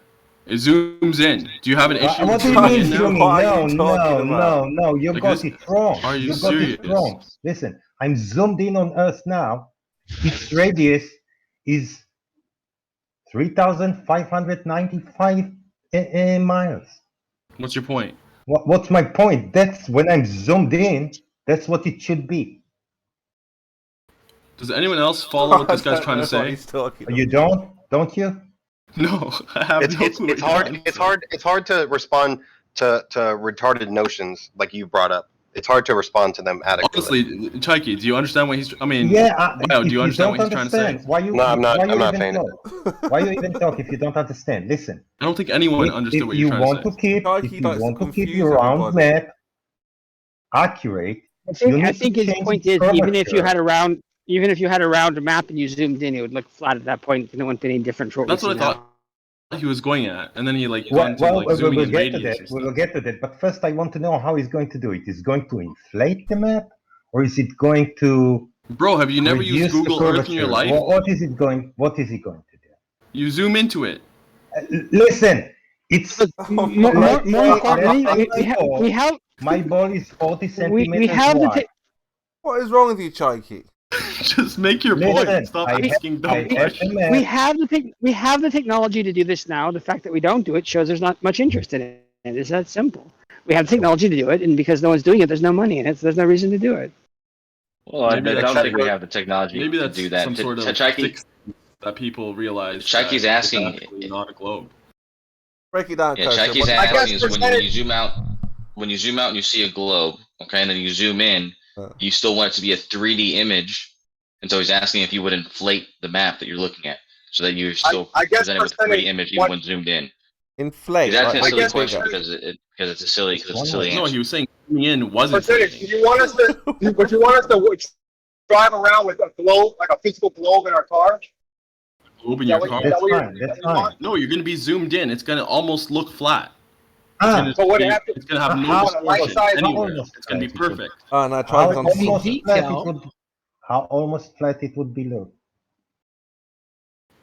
It zooms in. Do you have an issue What with do you zooming mean in now? zooming? No. You Like got this- it wrong. Are you got serious? it wrong. Listen, I'm zoomed in on Earth now. Its radius is 3,595 miles. What's your point? What's my point? That's when I'm zoomed in. That's what it should be. Does anyone else follow what this guy's trying to say? You don't you? No, I have no clue what It's you're hard. trying to It's say. hard. It's hard to respond to retarded notions like you brought up. It's hard to respond to them adequately. Honestly, Chaiki, do you understand what he's? I mean, Yeah. wow, If do you understand what he's trying to say? understand, why you? No, I'm not. Why you I'm not even saying it. talk? Why you even talk if you don't understand? Listen. I don't think anyone understood what you're trying to say. If you want to keep your round map accurate, I think his point is even if you had a round map and you zoomed in, it would look flat at that point. It wouldn't be any different from what That's we what I see now. thought he was going at, and then he like Well, got into like zooming we'll in get to radius. that. We'll get to that. But first, I want to know how he's going to do it. Is going to inflate the map, or is it going to? Bro, have you never reduce used the Google Earth in your curvature? life? What is it going? What is he going to do? You zoom into it. Listen, it's More importantly, we have my ball is 40 centimeters we have the wide. What is wrong with you, Chaiki? Just make your point. Stop asking dumb questions. we have the technology to do this now. The fact that we don't do it shows there's not much interest in it. It's that simple. We have the technology to do it, and because no one's doing it, there's no money in it, so there's no reason to do it. Well, I don't think we have the technology Maybe to that's do that. some sort of fix that people realize. Chaiki's asking. It's not a globe. Break it down. Yeah, Chaiki's asking is when you zoom out and you see a globe, okay, and then you zoom in, you still want it to be a 3D image, and so he's asking if you would inflate the map that you're looking at, so that you're still presented with a 3D image even when zoomed in. Inflate. He's asking a silly Right. question because it's a silly answer. No, he was saying zooming in wasn't. Percentage. Do you want us to? Would you want us to drive around with a globe, like a physical globe in our car? Globe in your car. That's fine. That's fine. No, you're gonna be zoomed in. It's gonna almost look flat. Ah, So what happens? It's gonna have no How- distortion anywhere. almost It's gonna be perfect. Oh, no, How try it on almost flat it detail. would? How almost flat it would be, look.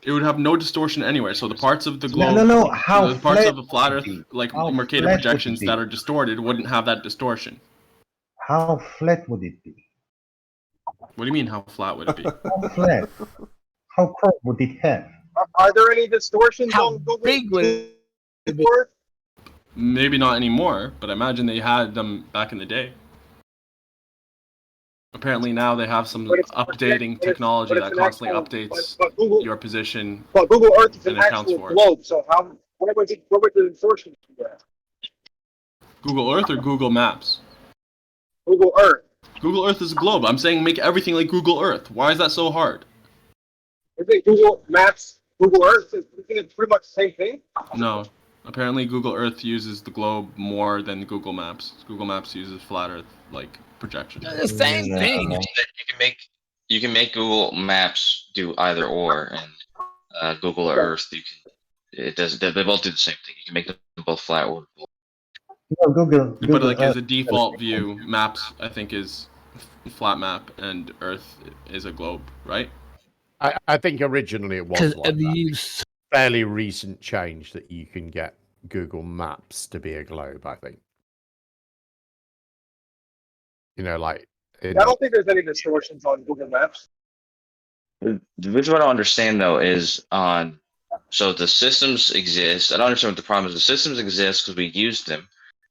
It would have no distortion anywhere. So the parts of the globe, No. How the parts flat of the flat Earth, would it be? like How Mercator flat would it projections be? that are distorted, wouldn't have that distortion. How flat would it be? What do you mean? How flat would it be? How flat? How curved would it have? Are there any distortions How on Google? big would it be? Earth? Maybe not anymore, but I imagine they had them back in the day. Apparently now they have some But it's- updating but it's- technology but it's that an constantly actual- updates but Google, your position but Google Earth is and an accounts actual for it. globe. So where would the distortion be there? Google Earth or Google Maps? Google Earth. Google Earth is a globe. I'm saying make everything like Google Earth. Why is that so hard? Is it Google Maps? Google Earth? Isn't it pretty much the same thing? No. Apparently Google Earth uses the globe more than Google Maps. Google Maps uses flat Earth like projection. The same thing. You can make Google Maps do either or, and Google Earth it does. They both do the same thing. You can make them both flat or. No, Google. But like as a default view, Maps I think is flat map and Earth is a globe, right? I think originally it was like that. Fairly recent change that you can get Google Maps to be a globe, I think. You know, like... I don't think there's any distortions on Google Maps. The reason I don't understand, though, is so the systems exist. I don't understand what the problem is. The systems exist because we used them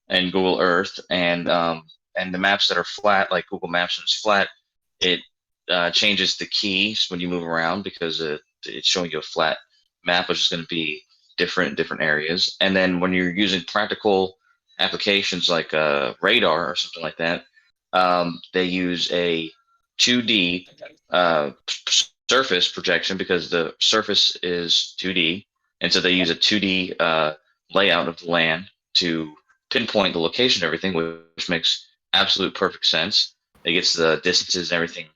in Google Earth, and the maps that are flat, like Google Maps, when it's flat, it changes the keys when you move around because it's showing you a flat map, which is going to be different in different areas. And then when you're using practical applications like radar or something like that, they use a 2D surface projection because the surface is 2D, and so they use a 2D layout of the land to pinpoint the location of everything, which makes absolute perfect sense. It gets the distances and everything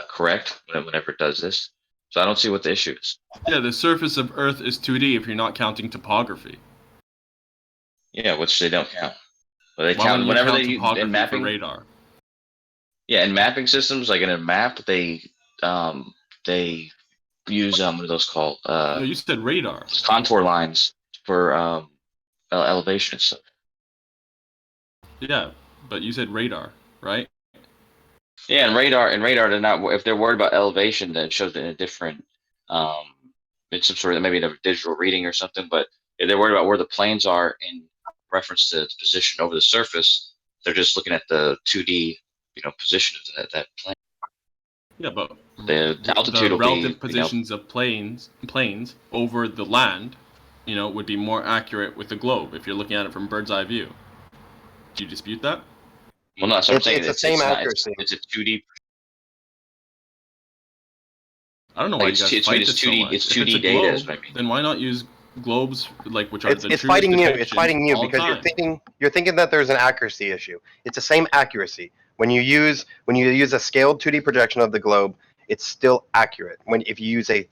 correct whenever it does this. So I don't see what the issue is. Yeah, the surface of Earth is 2D if you're not counting topography. Yeah, which they don't count. But they Why count wouldn't you whenever count they topography in mapping for radar. Yeah, in mapping systems, like in a map, they use what are those called? No, you said radar. Contour lines for elevation and stuff. Yeah, but you said radar, right? Yeah, and radar, they're not. If they're worried about elevation, then it shows it in a different, it's some sort of maybe a digital reading or something. But if they're worried about where the planes are in reference to the position over the surface, they're just looking at the 2D, position of that plane. Yeah, but the altitude the will relative be, positions of planes over the land, would be more accurate with the globe if you're looking at it from bird's eye view. Do you dispute that? Well, no, so I'm saying It's the same accuracy. It's a 2D. I don't know why you guys fight this so much. It's If 2D a data, globe, is what I mean. then why not use globes which are the It's truest fighting you. It's depictions fighting you all the because time? you're thinking that there's an accuracy issue. It's the same accuracy. When you use a scaled 2D projection of the globe, it's still accurate. If you use the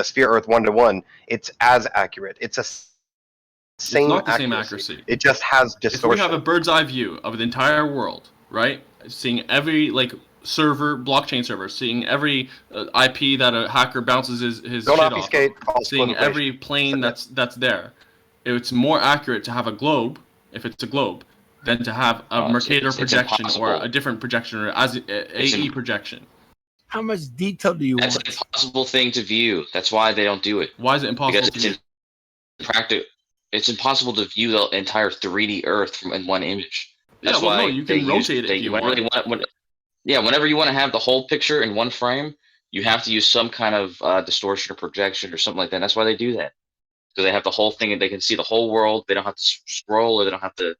sphere Earth 1-to-1, it's as accurate. It's It's not the same accuracy. It just has distortion. If we have a bird's eye view of the entire world, right, seeing every blockchain server, seeing every IP that a hacker bounces his Don't shit obfuscate off, false seeing information. every plane that's there, it's more accurate to have a globe, if it's a globe, than to have a Mercator projection or a different projection or as AE projection. How much detail do you want? That's an impossible thing to view. That's why they don't do it. Why is it impossible to view? It's impossible to view the entire 3D Earth in one image. That's why you can rotate it if you want. Whenever you want to have the whole picture in one frame, you have to use some kind of distortion or projection or something like that. That's why they do that. So they have the whole thing and they can see the whole world. They don't have to scroll or they don't have to,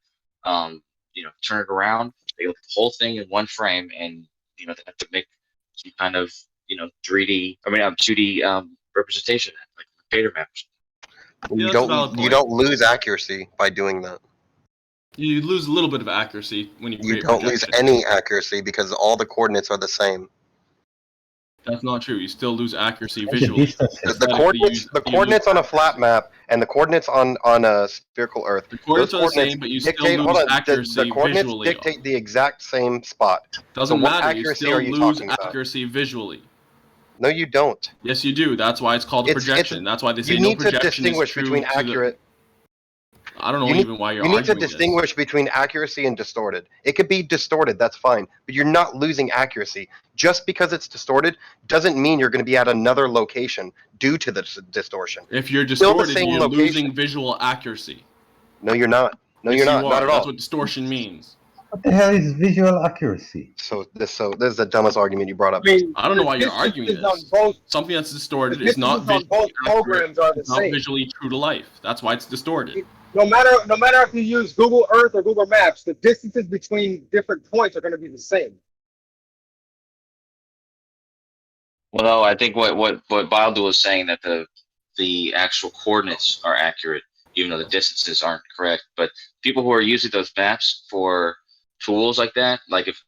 turn it around. They look at the whole thing in one frame, and they have to make some kind of 2D representation like Mercator maps. You don't lose accuracy by doing that. You lose a little bit of accuracy when you create You don't lose projection. any accuracy because all the coordinates are the same. That's not true. You still lose accuracy visually. The coordinates on a flat map and the coordinates on a spherical Earth. The coordinates are the same, but you still lose accuracy the coordinates visually. dictate the exact same spot. Doesn't so what matter. You accuracy still are you lose talking about? accuracy visually. No, you don't. Yes, you do. That's why it's called a projection. That's why they say you no need to projection distinguish is true between to accurate. I don't know even why you're You need to arguing distinguish between accuracy and distorted. It could be distorted, that's fine, but you're not losing accuracy. Just because it's distorted doesn't mean you're going to be at another location due to the distortion. If you're Still the distorted, same you're location. losing visual accuracy. No, you're not. No, Yes, you're not. you Not are. at all. That's what distortion means. What the hell is visual accuracy? So this is the dumbest argument you brought up. I don't know why you're arguing this. Something that's distorted is not on both programs are the it's not same. visually true to life. That's why it's distorted. No matter if you use Google Earth or Google Maps, the distances between different points are going to be the same. Well, no, I think what Baldo was saying that the actual coordinates are accurate, even though the distances aren't correct. But people who are using those maps for tools like that, like if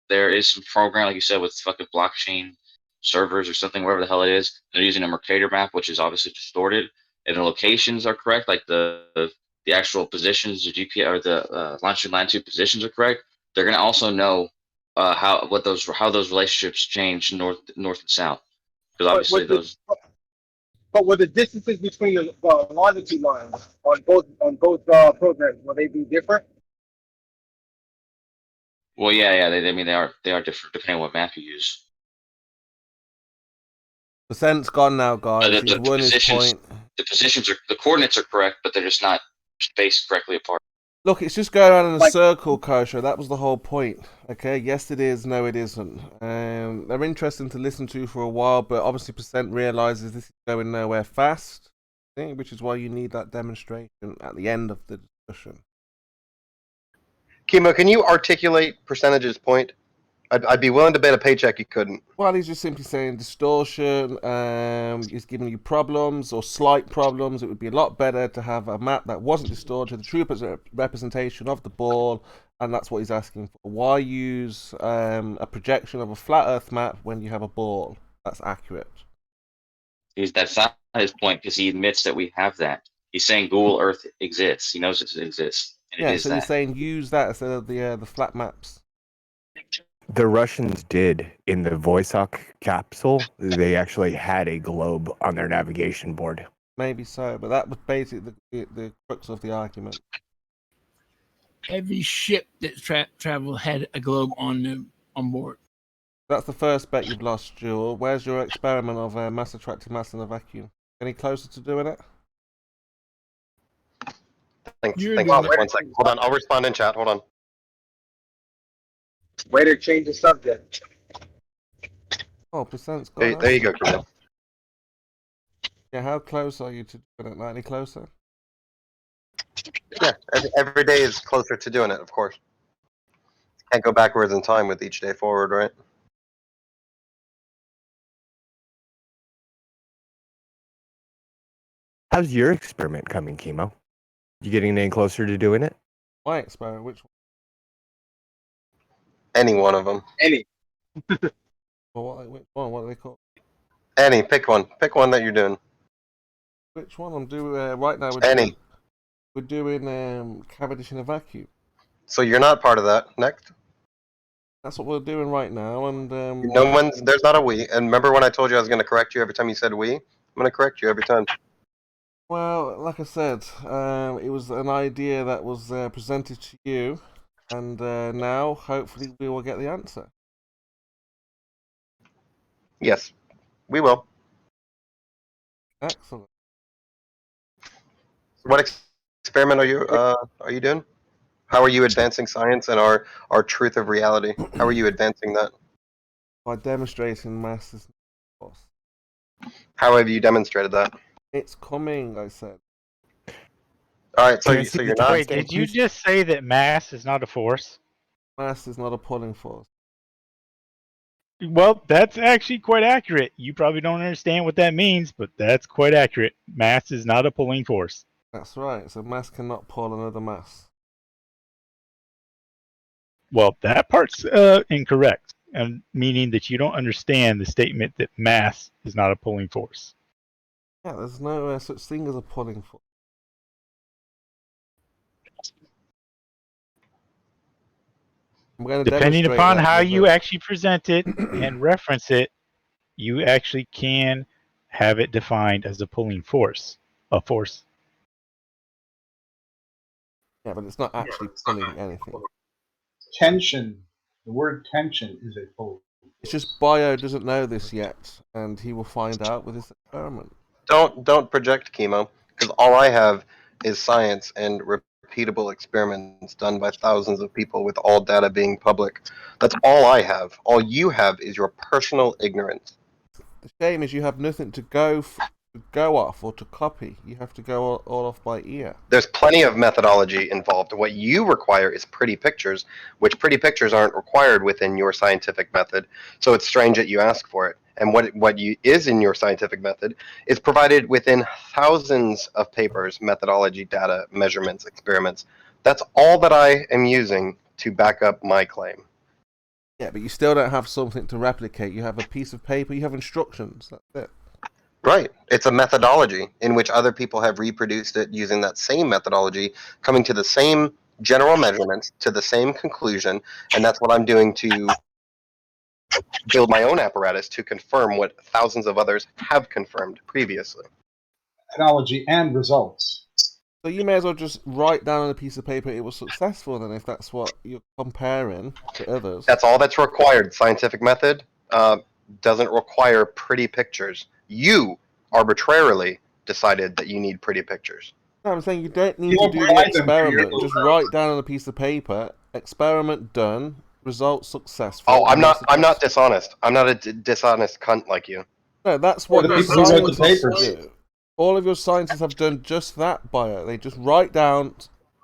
there is some program, like you said, with fucking blockchain servers or something, wherever the hell it is, they're using a Mercator map, which is obviously distorted, and the locations are correct, like the actual positions, the GPS or the longitude latitude positions are correct. They're going to also know how those relationships change north and south, because obviously But with the distances between the longitude lines on both programs, will they be different? Well, yeah. They are different depending on what map you use. Percent's gone now, guys. He's won his point. The coordinates are correct, but they're just not spaced correctly apart. Look, it's just going around in a circle, Kosher. That was the whole point. Okay, yes it is, no it isn't. They're interesting to listen to for a while, but obviously Percent realizes this is going nowhere fast, which is why you need that demonstration at the end of the discussion. Chemo, can you articulate Percentage's point? I'd be willing to bet a paycheck you couldn't. Well, he's just simply saying distortion is giving you problems or slight problems. It would be a lot better to have a map that wasn't distorted, the true representation of the ball, and that's what he's asking for. Why use a projection of a flat Earth map when you have a ball? That's accurate. That's not his point, because he admits that we have that. He's saying Google Earth exists. He knows it exists. And Yeah, it is so that. you're saying use that instead of the flat maps. The Russians did in the Voisak capsule. They actually had a globe on their navigation board. Maybe so, but that was basically the crux of the argument. Every ship that traveled had a globe on board. That's the first bet you've lost, Jewel. Where's your experiment of mass attracting mass in a vacuum? Any closer to doing it? Thanks. 1 second. Hold on, I'll respond in chat. Hold on. Way to change the subject. Oh, Percent's There you go, Chemo. Yeah, how close are you to doing it? Not any closer? Yeah, every day is closer to doing it, of course. Can't go backwards in time with each day forward, right? How's your experiment coming, Chemo? You getting any closer to doing it? My experiment? Which one? Any one of them. Any. Well, which one? What are they called? Any. Pick one. Pick one that you're doing. Which one? I'm doing right now. We're doing Cavendish in a vacuum. So you're not part of that. Next. That's what we're doing right now, and There's not a we. And remember when I told you I was going to correct you every time you said we? I'm going to correct you every time. Well, like I said, it was an idea that was presented to you, and now hopefully we will get the answer. Yes, we will. Excellent. What experiment are you doing? How are you advancing science and our truth of reality? How are you advancing that? By demonstrating mass is not force. How have you demonstrated that? It's coming, I said. All right, so you're not. Wait, did you just say that mass is not a force? Mass is not a pulling force. Well, that's actually quite accurate. You probably don't understand what that means, but that's quite accurate. Mass is not a pulling force. That's right. So mass cannot pull another mass. Well, that part's incorrect, and meaning that you don't understand the statement that mass is not a pulling force. Yeah, there's no such thing as a pulling force. Depending upon how you actually present it and reference it, you actually can have it defined as a pulling force. A force. Yeah, but it's not actually pulling anything. Tension. The word tension is a pull. It's just Bio doesn't know this yet, and he will find out with his experiment. Don't project, Chemo, because all I have is science and repeatable experiments done by thousands of people with all data being public. That's all I have. All you have is your personal ignorance. The shame is you have nothing to go off or to copy. You have to go all off by ear. There's plenty of methodology involved. What you require is pretty pictures, which pretty pictures aren't required within your scientific method. So it's strange that you ask for it. And what is in your scientific method is provided within thousands of papers, methodology, data, measurements, experiments. That's all that I am using to back up my claim. Yeah, but you still don't have something to replicate. You have a piece of paper, you have instructions. That's it. Right. It's a methodology in which other people have reproduced it using that same methodology, coming to the same general measurements, to the same conclusion, and that's what I'm doing to build my own apparatus to confirm what thousands of others have confirmed previously. Technology and results. So you may as well just write down on a piece of paper it was successful then, if that's what you're comparing to others. That's all that's required. Scientific method doesn't require pretty pictures. You arbitrarily decided that you need pretty pictures. No, I'm saying you don't need to do the experiment. Just write down on a piece of paper, experiment done, results successful. Oh, I'm not dishonest. I'm not a dishonest cunt like you. No, that's what your scientists do. All of your scientists have done just that, Bio. They just write down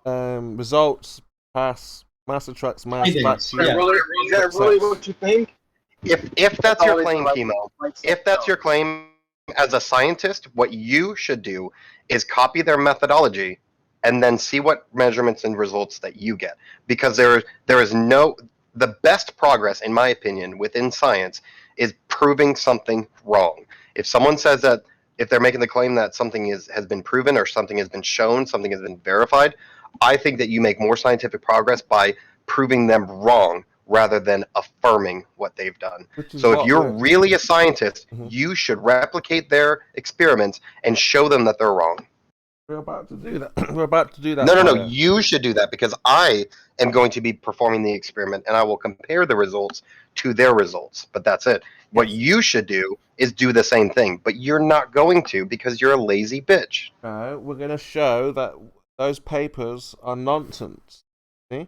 results, pass, mass attracts mass. Is that really what you think? If that's your claim, Chemo, if that's your claim as a scientist, what you should do is copy their methodology and then see what measurements and results that you get. Because the best progress, in my opinion, within science is proving something wrong. If someone says that, if they're making the claim that something has been proven or something has been shown, something has been verified, I think that you make more scientific progress by proving them wrong rather than affirming what they've done. So if you're really a scientist, you should replicate their experiments and show them that they're wrong. We're about to do that. We're about to do that. No. You should do that because I am going to be performing the experiment and I will compare the results to their results. But that's it. What you should do is do the same thing. But you're not going to because you're a lazy bitch. No, we're going to show that those papers are nonsense. See?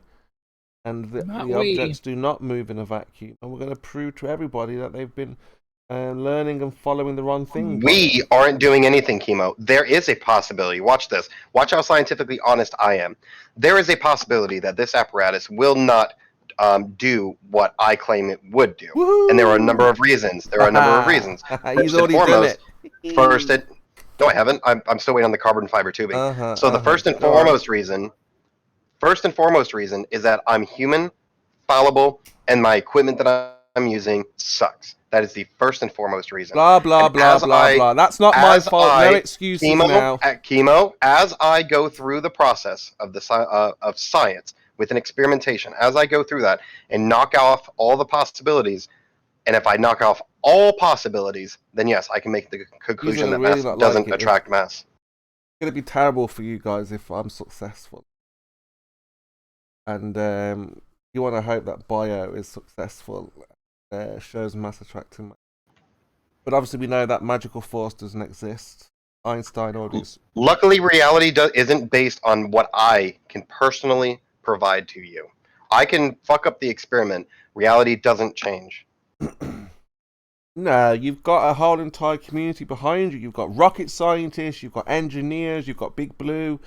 And the objects do not move in a vacuum. And we're going to prove to everybody that they've been learning and following the wrong thing. We aren't doing anything, Chemo. There is a possibility. Watch this. Watch how scientifically honest I am. There is a possibility that this apparatus will not do what I claim it would do. Woo-hoo! And there are a number of reasons. He's already done it. No, I haven't. I'm still waiting on the carbon fiber tubing. The first and foremost reason is that I'm human, fallible, and my equipment that I'm using sucks. That is the first and foremost reason. Blah, blah, blah, blah, blah. That's not my fault. No excuses now. Chemo, as I go through the process of science with an experimentation, as I go through that and knock off all the possibilities, and if I knock off all possibilities, then yes, I can make the conclusion that mass doesn't attract mass. It's going to be terrible for you guys if I'm successful. And you want to hope that Bio is successful. Shows mass attracting. But obviously we know that magical force doesn't exist. Einstein orders. Luckily, reality isn't based on what I can personally provide to you. I can fuck up the experiment. Reality doesn't change. No, you've got a whole entire community behind you. You've got rocket scientists, you've got engineers, you've got Big Blue.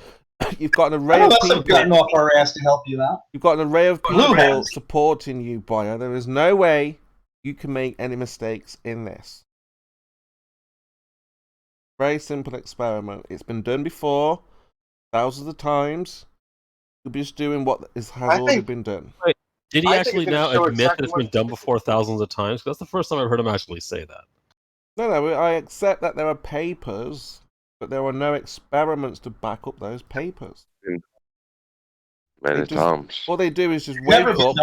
You've got an array of people. Have gotten off our ass to help you out. You've got an array of people supporting you, Bio. There is no way you can make any mistakes in this. Very simple experiment. It's been done before, thousands of times. You're just doing what has already been done. Wait, did he actually now admit that it's been done before thousands of times? That's the first time I've heard him actually say that. No, I accept that there are papers, but there are no experiments to back up those papers. Many times. All they do is just wake up,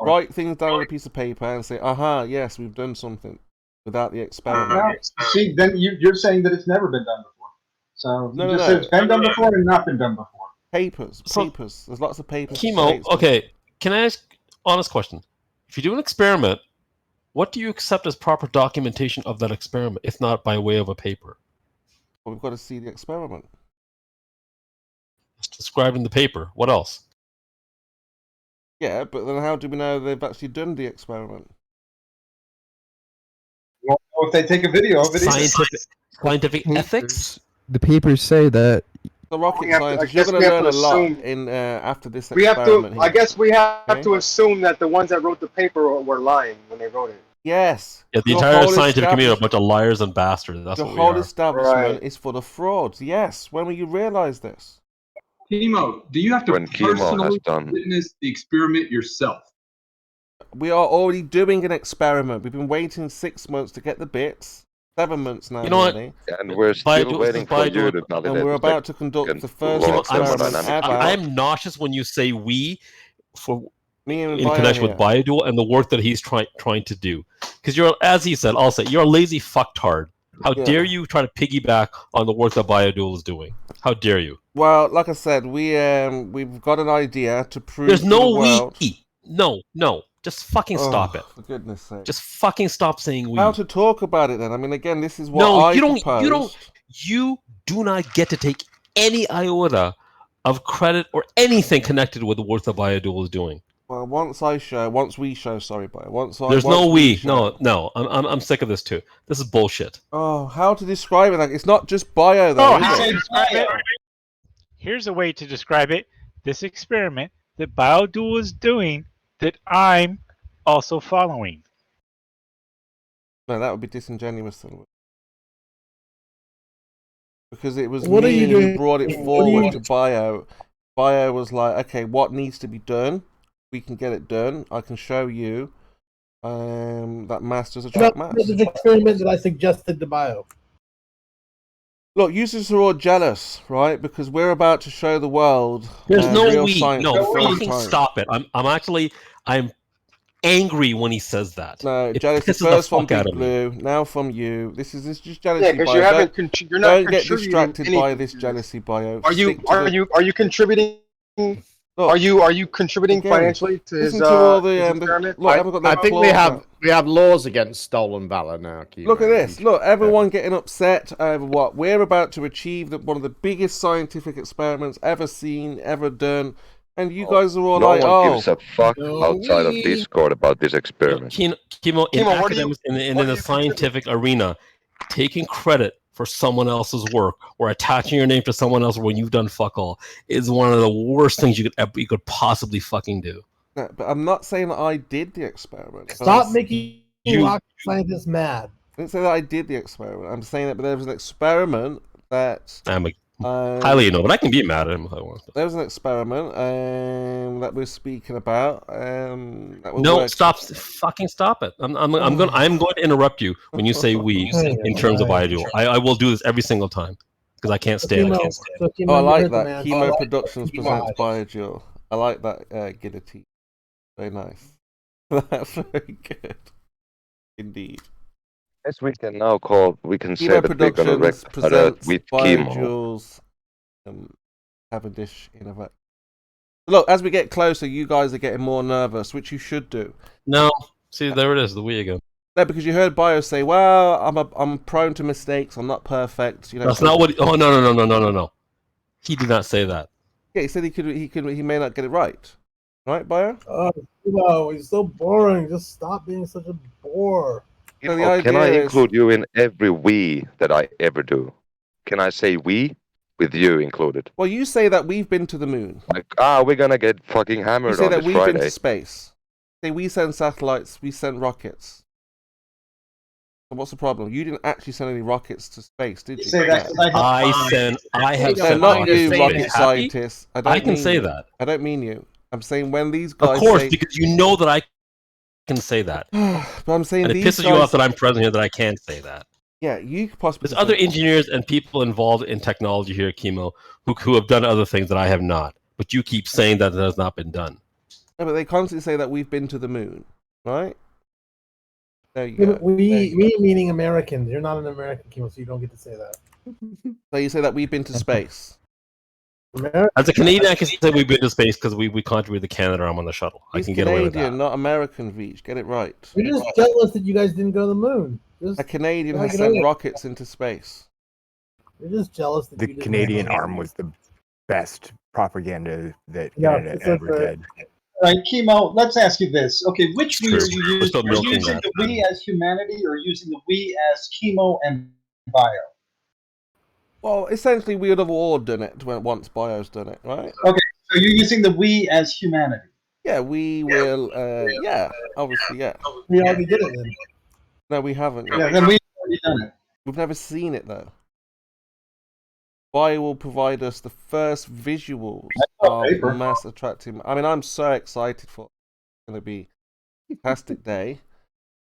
write things down on a piece of paper, and say, "Aha, yes, we've done something," without the experiment. See, then you're saying that it's never been done before. So you just said it's been done before and not been done before. Papers. There's lots of papers. Chemo. Okay, can I ask honest question? If you do an experiment, what do you accept as proper documentation of that experiment, if not by way of a paper? Well, we've got to see the experiment. It's described in the paper. What else? Yeah, but then how do we know they've actually done the experiment? Well, if they take a video of it, scientific ethics. The papers say that. The rocket scientists, you're going to learn a lot after this experiment. I guess we have to assume that the ones that wrote the paper were lying when they wrote it. Yes. Yeah, the entire scientific community are a bunch of liars and bastards. That's the what we are. whole establishment is full of frauds. Yes. When will you realize this? Chemo, do you have to personally witness the experiment yourself? We are already doing an experiment. We've been waiting 6 months to get the bits. 7 months now. You know what? And we're still waiting for you to validate. And we're about to conduct the first experiment ever. I'm nauseous when you say we. For in connection with Biodual and the work that he's trying to do. Because you're, as he said, I'll say, you're a lazy fucktard. How dare you try to piggyback on the work that Biodual is doing? How dare you? Well, like I said, we've got an idea to prove There's to no the world. we. No. Just fucking stop it. For goodness sake. Just fucking stop saying we. How to talk about it then? I mean, again, this is what proposed. You do not get to take any iota of credit or anything connected with the work that Biodual is doing. Well, once we show, Bio. There's no we. No. I'm sick of this too. This is bullshit. Oh, how to describe it? Like, it's not just Bio though. How to describe it? Here's a way to describe it. This experiment that Biodual is doing that I'm also following. No, that would be disingenuous then. Because it was What are me you who doing? brought it forward to Bio. Bio was like, okay, what needs to be done? We can get it done. I can show you that mass does attract mass. This experiment that I suggested to Bio. Look, users are all jealous, right? Because we're about to show the world. There's no real we. science No, for the first fucking time. stop it. I'm angry when he says that. No, It jealousy pisses the first from fuck out Big of me. Blue, now from you. This is just jealousy. Yeah, because Bio. you haven't. You're not Don't get contributing distracted by anything. this jealousy, Bio. Are you Stick to are you contributing? Look, are you contributing again, financially to his listen to all the, his the experiment? look, I haven't got no I think claws we have laws against stolen valor now. Kimo. Look at this. Look, everyone getting upset over what we're about to achieve. One of the biggest scientific experiments ever seen, ever done. And you guys are all No like, one oh. gives a fuck outside of Discord about this experiment. Kimo, in Kimo, what academics, in the scientific arena, taking credit for someone else's work or attaching your name to someone else when you've done fuck all is one of the worst things you could possibly fucking do. No, but I'm not saying that I did the experiment. Stop making rocket scientists mad. I didn't say that I did the experiment. I'm saying that there was an experiment that... highly but I can be mad at him if I want. There was an experiment that we're speaking about. Fucking stop it! I'm going to interrupt you when you say we in terms of Biodual. I will do this every single time because I can't stand it. Oh, I like that. Chemo Productions presents Biodual. I like that guillotine. Very nice. That's very good. Indeed. Yes, we can now we can say Chemo that we're going to presents with chemo. Biodual's Cavendish Innovate. Look, as we get closer, you guys are getting more nervous, which you should do. No, see, there it is, the we again. No, because you heard Bio say, "Well, I'm prone to mistakes. I'm not perfect." You know, that's not what. Oh no! He did not say that. Yeah, he said he may not get it right. Right, Bio? No, he's so boring. Just stop being such a bore. So the Can I idea is- include you in every we that I ever do? Can I say we with you included? Well, you say that we've been to the moon. Like, we're gonna get fucking You hammered say on that this we've been Friday. to space. Say we send satellites, we send rockets. So what's the problem? You didn't actually send any rockets to space, did you? I have No, sent not you, rockets to rocket space. scientists. I can mean say you. that. I don't mean you. I'm saying when these guys Of course, say... because you know that I can say that. But I'm saying and it these pisses guys... you off that I'm present here that I can't say that. Yeah, you could possibly... There's other engineers and people involved in technology here at Chemo who have done other things that I have not. But you keep saying that it has not been done. No, but they constantly say that we've been to the moon, right? There you Yeah, go. but we meaning Americans. You're not an American, Kimo, so you don't get to say that. So you say that we've been to space. As a Canadian, I can say we've been to space because we contributed the Canadarm on the shuttle. I He's can get away with that. Canadian, not American, Veach. Get it right. You're just jealous that you guys didn't go to the moon. A Canadian Like has it sent is. rockets into space. You're just jealous that The you didn't Canadian go. arm was the best propaganda that Yeah, Canada it's like ever did. All right, Chemo, let's ask you this. Okay, which we are you We're using? still Are you milking using that. the we as humanity or using the we as Chemo and Bio? Well, essentially, we would have all done it once Bio's done it, right? Okay, so you're using the we as humanity. Yeah, we will. Yeah, obviously, yeah. We already did it then. No, we haven't. Yeah, then we've already done it. We've never seen it though. Bio will provide us the first visuals of paper. mass attracting. I mean, I'm so excited for it. It's going to be a fantastic day.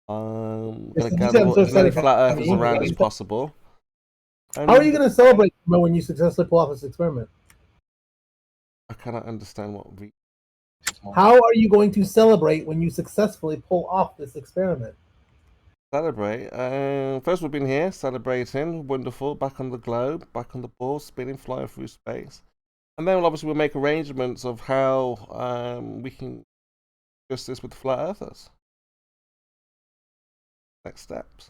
Going to You gather sound as so many excited. flat earthers around as possible. How are you going to celebrate when you successfully pull off this experiment? I cannot understand what How are you going to celebrate when you successfully pull off this experiment? Celebrate. First, we've been here celebrating. Wonderful. Back on the globe, back on the ball, spinning, flying through space. And then we'll make arrangements of how we can discuss this with the flat earthers. Next steps.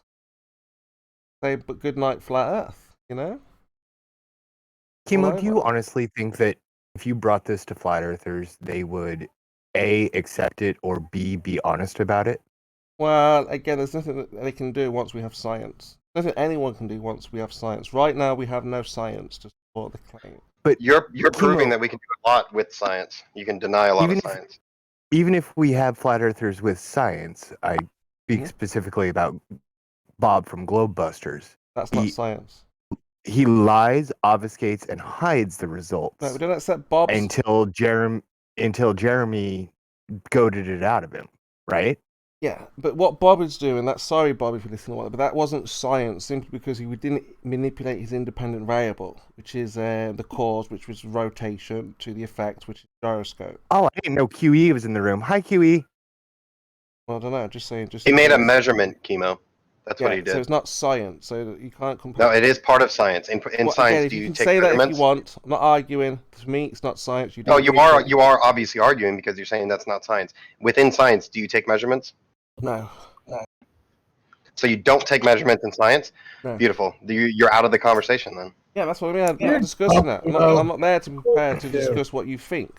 Say, but good night, flat Earth. You know. Kimo, do you honestly think that if you brought this to flat earthers, they would A, accept it, or B, be honest about it? Well, again, there's nothing that they can do once we have science. Nothing anyone can do once we have science. Right now, we have no science to support the claim. But You're proving that we can do a lot with science. You can deny a lot of science. Even if we have flat earthers with science, I speak specifically about Bob from Globebusters. That's not science. He lies, obfuscates, and hides the results. No, we don't accept Bob's until Jeremy goaded it out of him, right? Yeah, but what Bob is doing, sorry Bob if you listen to that, but that wasn't science simply because he didn't manipulate his independent variable, which is the cause, which was rotation, to the effect, which is gyroscope. Oh, I didn't know QE was in the room. Hi, QE. Well, I don't know, just saying. He made a measurement, Chemo. That's what he did. So it's not science, so you can't compare. No, it is part of science. In science, again, do you can take say measurements? that if you want. I'm not arguing. To me, it's not science. No, you are obviously arguing because you're saying that's not science. Within science, do you take measurements? No. So you don't take measurements in science? No. Beautiful. You're out of the conversation then. Yeah, that's what I mean. I'm not discussing that. I'm not there to prepare to discuss what you think.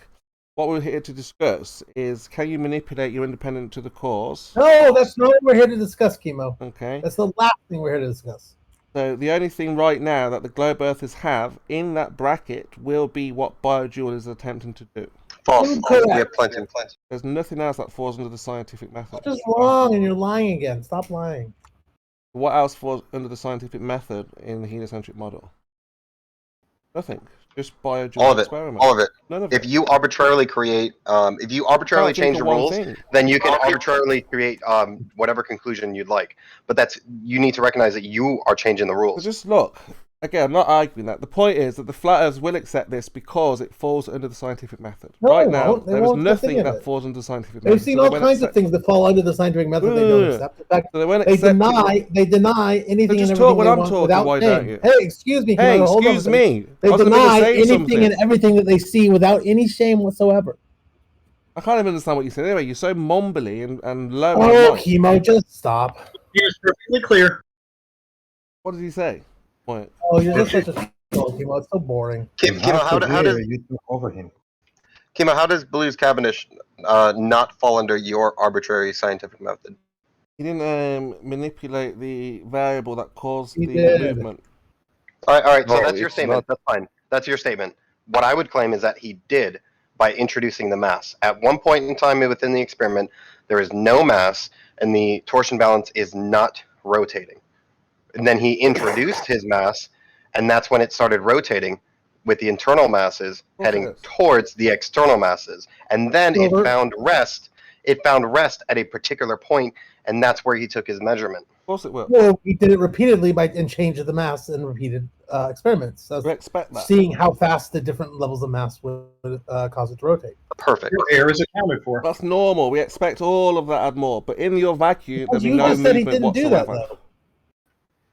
What we're here to discuss is, can you manipulate your independent to the cause? No, that's not what we're here to discuss, Chemo. Okay. That's the last thing we're here to discuss. So the only thing right now that the globe earthers have in that bracket will be what BioJewel is attempting to do. False. We have plenty. There's nothing else that falls under the scientific method. That's just wrong, and you're lying again. Stop lying. What else falls under the scientific method in the heliocentric model? Nothing. Just BioJewel experiment. All of it. None of if you arbitrarily create, if you arbitrarily change the rules, then you can arbitrarily create whatever conclusion you'd like. But you need to recognize that you are changing the rules. So just look. Again, I'm not arguing that. The point is that the flat earthers will accept this because it falls under the scientific method. No, right now, they there is won't nothing accept that it. falls under the scientific method. They've seen all kinds of things that fall under the scientific method they don't accept. In fact, So they won't they accept deny anything and just everything talk when they I'm want talking, without why shame. don't you? Hey, excuse me. Hey, hold on a excuse second. me. They I was gonna deny say anything something. and everything that they see without any shame whatsoever. I can't even understand what you said. Anyway, you're so mumbly and low. Oh, Chemo, just stop. It's perfectly clear. What did he say? Point. Oh, you're just such a Chemo. It's so boring. Kimo, how does you took over him? Kimo, how does Blue's Cavendish not fall under your arbitrary scientific method? He didn't manipulate the variable that caused He the did. movement. All right. So No, that's your it's statement. not. That's fine. That's your statement. What I would claim is that he did by introducing the mass. At one point in time within the experiment, there is no mass, and the torsion balance is not rotating. And then he introduced his mass, and that's when it started rotating with the internal masses heading towards the external masses. And then it found rest. It found rest at a particular point, and that's where he took his measurement. Of course it will. Well, he did it repeatedly and changed the mass in repeated experiments. So we expect that. Seeing how fast the different levels of mass would cause it to rotate. Perfect. Your error is accounted for. That's normal. We expect all of that and more. But in your vacuum, there'll be You no just said he movement didn't do that, whatsoever. though.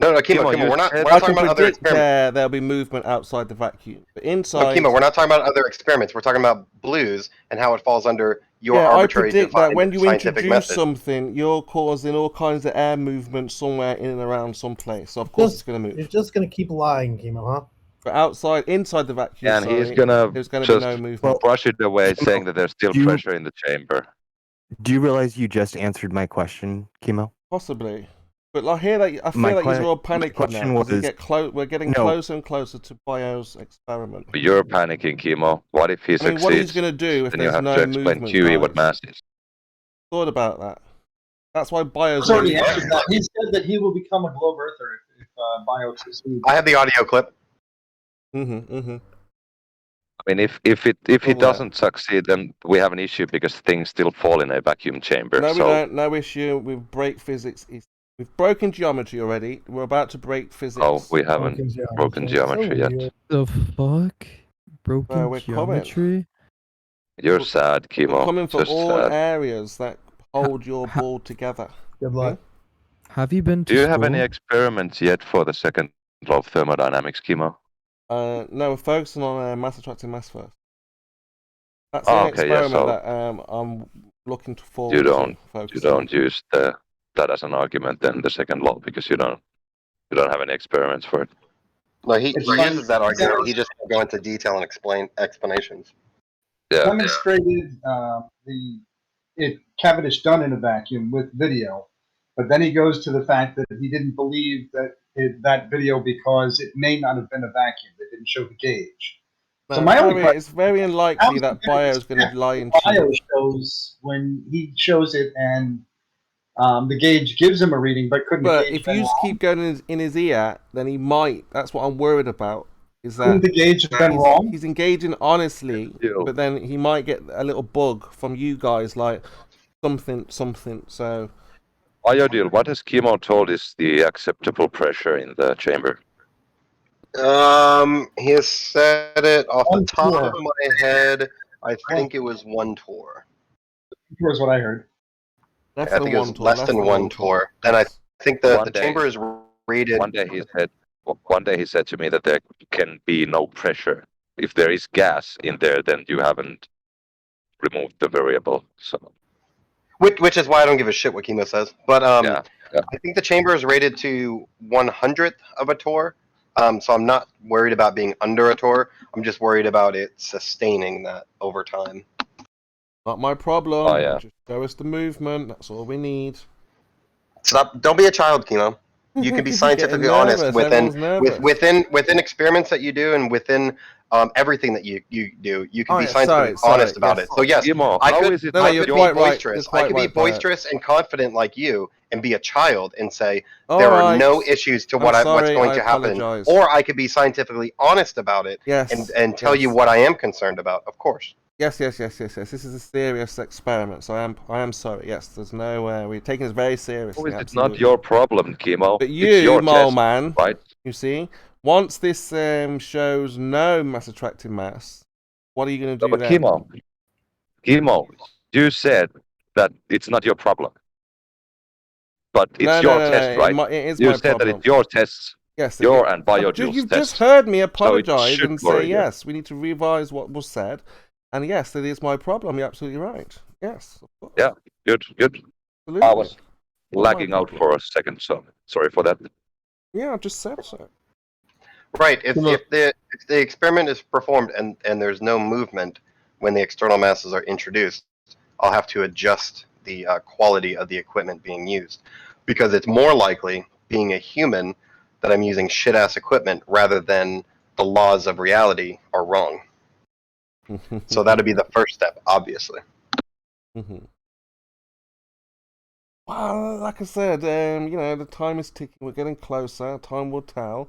No, Kimo, we're not I talking can about other predict experiments. there'll be movement outside the vacuum. But No, inside... Kimo, we're not talking about other experiments. We're talking about Blues and how it falls under your I arbitrary predict that defined when you scientific introduce method. something, you're causing all kinds of air movement somewhere in and around some place. So of course it's going to move. You're just going to keep lying, Kimo, huh? But inside the vacuum, Yeah, and he's gonna there's going to just be no movement. brush it away, saying that there's still Do you- pressure in the chamber. Do you realize you just answered my question, Kimo? Possibly. But I feel like you're all panicking question now. 'Cause was- we're getting No. closer and closer to Bio's experiment. But you're panicking, Kimo. What if he I mean, succeeds? what he's going to do if then you there's have no to explain movement, QE what guys? mass is. Thought about that. That's why Bio's... He's already answered that. He said that he will become a globe earther if Bio succeeds. I have the audio clip. Mm-hmm. I mean, if he doesn't succeed, then we have an issue because things still fall in a vacuum chamber. No, we so don't. No issue. We've break physics. We've broken geometry already. We're about to break physics. oh, we haven't broken geometry yet. The fuck? Broken we're coming. geometry? You're sad, We're Kimo. coming for Just all sad. areas that hold your ball together. Good luck. Have you been to Do you have school? any experiments yet for the second law of thermodynamics, Kimo? No, we're focusing on mass attracting mass first. That's Oh, an okay, yeah, experiment so that I'm looking forward you to don't focusing on. use that as an argument then, the second law, because you don't have any experiments for it. No, he It's fine. uses that argument. He just won't go into detail and explain explanations. Yeah. Demonstrated Cavendish done in a vacuum with video, but then he goes to the fact that he didn't believe that video because it may not have been a vacuum. They didn't show the gauge. No, So my only question, it's very unlikely that bio is going to lie and bio cheat. shows when he shows it and the gauge gives him a reading, but couldn't. But the gauge if you just keep going in his ear, then he might. That's what I'm worried about. Is that couldn't the gauge have been wrong? He's engaging honestly, but then he might get a little bug from you guys, like something. So, Ideal, what has Kimo told is the acceptable pressure in the chamber? He has said it off the top of my head. I think it was 1 torr. Here's what I heard. I think it was less than 1 torr. And I think the chamber is rated. One day he said to me that there can be no pressure. If there is gas in there, then you haven't removed the variable. So, which is why I don't give a shit what Kimo says. But yeah. I think the chamber is rated to 1/100th of a torr. So I'm not worried about being under a torr. I'm just worried about it sustaining that over time. not my problem. Oh, yeah. Just show us the movement. That's all we need. Stop! Don't be a child, Kimo. You can be scientifically honest within experiments that you do and within everything that you do. You can be scientifically honest about it. So yes, I could be boisterous. I could be boisterous and confident like you, and be a child and say there are no issues to what's going to happen. Or I could be scientifically honest about it and tell you what I am concerned about. Of course. Yes. This is a serious experiment, so I am sorry. Yes, there's no we're taking this very seriously. It's not your problem, Kimo. But it's you, your mole test, man, right? You see, once this shows no mass attracting mass, what are you going to do But then? Kimo, you said that it's not your problem. But it's your test, right? It is you my said problem. that it's your test. Yes, your and BioJules you've test. just heard me apologise so and say yes. We need to revise what was said, and yes, that is my problem. You're absolutely right. Yes. Of course. Yeah, good. Absolutely. I was lagging out for a second, so sorry for that. Yeah, I just said so. Right. If the experiment is performed and there's no movement when the external masses are introduced, I'll have to adjust the quality of the equipment being used, because it's more likely, being a human, that I'm using shit-ass equipment rather than the laws of reality are wrong. So that'd be the first step, obviously. Well, like I said, the time is ticking. We're getting closer. Time will tell.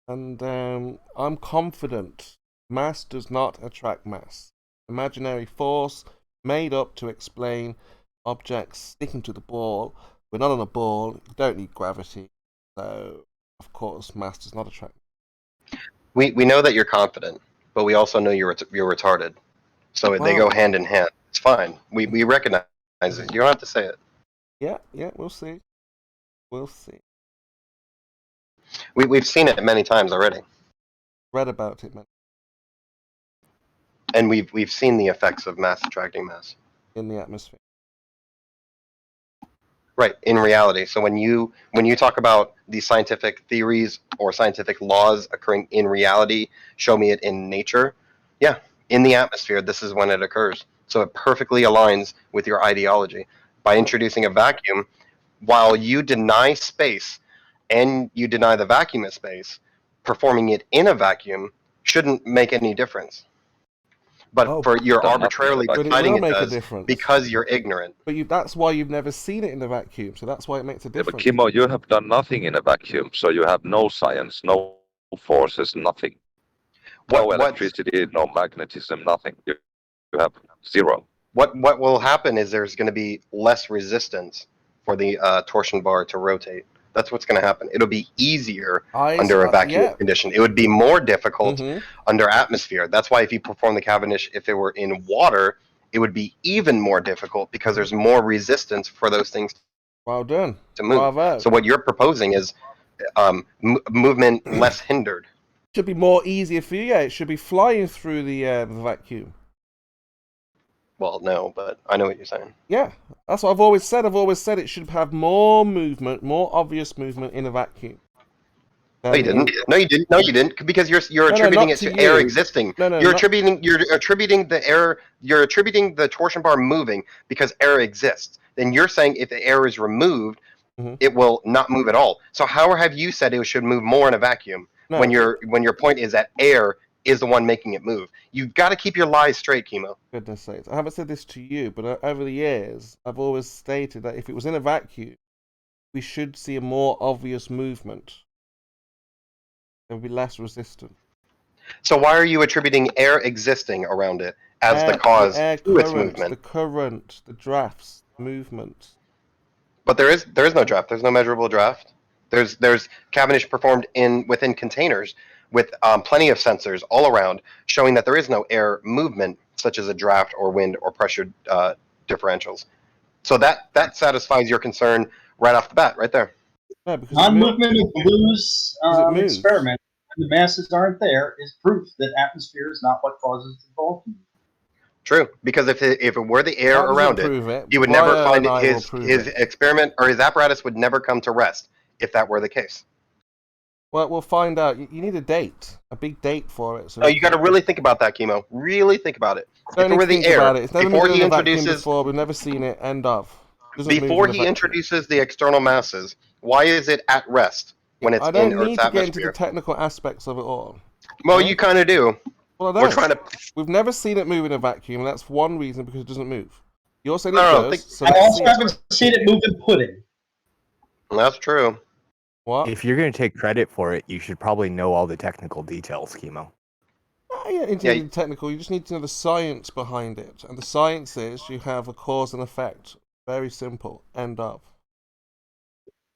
And I'm confident mass does not attract mass. Imaginary force made up to explain objects sticking to the ball. We're not on a ball. You don't need gravity. So, of course, mass does not attract. We know that you're confident, but we also know you're retarded. So they go hand in hand. It's fine. We recognize it. You don't have to say it. Yeah, we'll see. We'll see. We've seen it many times already. Read about it, man. And we've seen the effects of mass attracting mass. In the atmosphere. Right, in reality. So when you talk about the scientific theories or scientific laws occurring in reality, show me it in nature. Yeah, in the atmosphere, this is when it occurs. So it perfectly aligns with your ideology. By introducing a vacuum, while you deny space and you deny the vacuum of space, performing it in a vacuum shouldn't make any difference. But you're arbitrarily deciding it does because you're ignorant. But that's why you've never seen it in a vacuum, so that's why it makes a difference. But Kimo, you have done nothing in a vacuum, so you have no science, no forces, nothing. No electricity, no magnetism, nothing. You have zero. What will happen is there's going to be less resistance for the torsion bar to rotate. That's what's going to happen. It'll be easier under a vacuum condition. It would be more difficult under atmosphere. That's why if you perform the Cavendish, if it were in water, it would be even more difficult because there's more resistance for those things well done. to move. Bravo. So what you're proposing is movement less hindered. Should be more easier for you. Yeah, it should be flying through the vacuum. Well, no, but I know what you're saying. Yeah, that's what I've always said. I've always said it should have more movement, more obvious movement in a vacuum. No, you didn't. No, you didn't. No, you didn't. Because you're attributing it to air existing. You're attributing the air. You're attributing the torsion bar moving because air exists. Then you're saying if the air is removed, it will not move at all. So how have you said it should move more in a vacuum when your point is that air is the one making it move? You've got to keep your lies straight, Chemo. Goodness sakes. I haven't said this to you, but over the years, I've always stated that if it was in a vacuum, we should see a more obvious movement. There would be less resistance. So why are you attributing air existing around it as the cause to its movement? The current, the drafts, movement. But there is no draft. There's no measurable draft. There's Cavendish performed within containers with plenty of sensors all around, showing that there is no air movement, such as a draft or wind or pressure differentials. So that satisfies your concern right off the bat, right there. No, because non-movement of Blue's experiment, when the masses aren't there, is proof that atmosphere is not what causes the ball to move. True, because if it were the air around it, he would never find his experiment or his apparatus would never come to rest if that were the case. Well, we'll find out. You need a date, a big date for it. So you got to really think about that, Chemo. Really think about it. Don't if it were the air, it's never before he introduces, before, we've never seen it. End of. Before he introduces the external masses, why is it at rest when it's in Earth's atmosphere? I don't need to get into the technical aspects of it all. Well, you kind of do. Well, I don't. We've never seen it move in a vacuum, and that's one reason because it doesn't move. You're saying it does. I also haven't seen it move in pudding. That's true. What? If you're going to take credit for it, you should probably know all the technical details, Chemo. Into technical, you just need to know the science behind it. And the science is you have a cause and effect. Very simple. End of.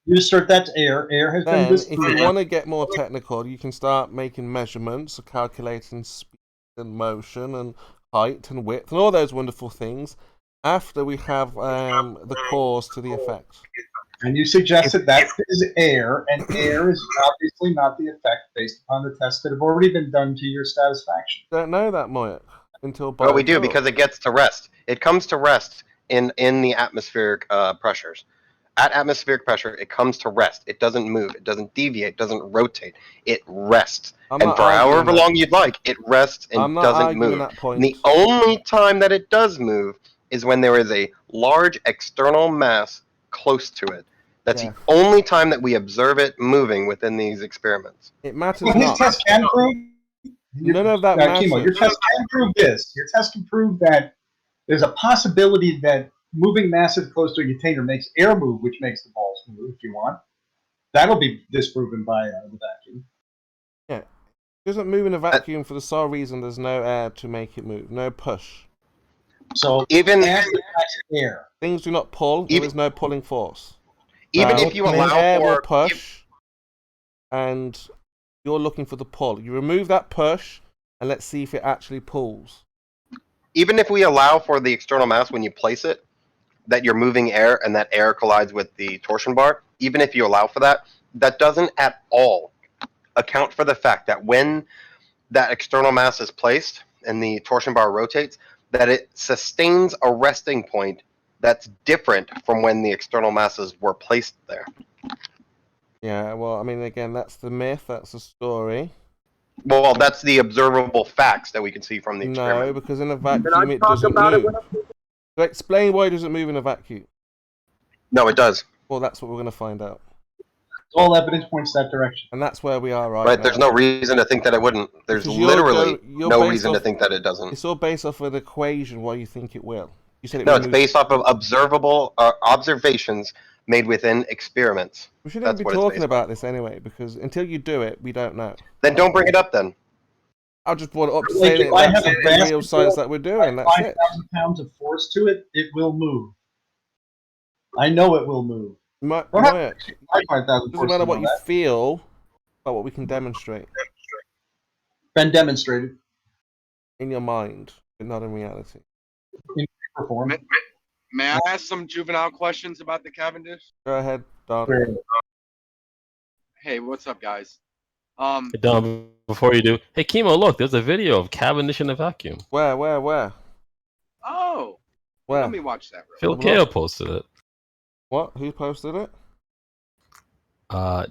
You assert that's air. Air has been disproven. If you want to get more technical, you can start making measurements, calculating speed and motion and height and width and all those wonderful things after we have the cause to the effect. And you suggested that is air, and air is obviously not the effect based upon the tests that have already been done to your satisfaction. Don't know that, Moyak, until well, we do because it gets to rest. It comes to rest in the atmospheric pressures. At atmospheric pressure, it comes to rest. It doesn't move. It doesn't deviate. It doesn't rotate. It rests. And for however long you'd like, it rests and doesn't move. And the only time that it does move is when there is a large external mass close to it. That's the only time that we observe it moving within these experiments. It matters not. These tests can prove. None of that matters. Your test can prove this. Your test can prove that there's a possibility that moving massive close to a container makes air move, which makes the balls move. If you want, that'll be disproven by the vacuum. Yeah, it doesn't move in a vacuum for the sole reason there's no air to make it move, no push. So even air, things do not pull. There is no pulling force. Even if you allow air for will push, and you're looking for the pull, you remove that push, and let's see if it actually pulls. Even if we allow for the external mass when you place it, that you're moving air and that air collides with the torsion bar, even if you allow for that, that doesn't at all account for the fact that when that external mass is placed and the torsion bar rotates, that it sustains a resting point that's different from when the external masses were placed there. Yeah, well, I mean, again, that's the myth, that's the story. Well, that's the observable facts that we can see from the experiment. No, because in a vacuum it doesn't move. So explain why it doesn't move in a vacuum. No, it does. Well, that's what we're going to find out. All evidence points that direction. And that's where we are right now. There's no reason to think that it wouldn't. There's literally no reason to think that it doesn't. It's all based off of an equation why you think it will. You said it no, it's based off of observable observations made within experiments. We shouldn't be talking about this anyway, because until you do it, we don't know. Then don't bring it up then. I just brought it up to say that that's the real science that we're doing. That's it. 5,000 pounds of force to it, it will move. I know it will move. Doesn't doesn't matter what you feel, but what we can demonstrate. Been demonstrated in your mind, but not in reality. May I ask some juvenile questions about the Cavendish? Go ahead, Don. Hey, what's up, guys? Hey, Dom, before you do, hey, Chemo, look, there's a video of Cavendish in a vacuum. Where? Oh, Where? let me watch that. Phil Kao posted it. What? Who posted it?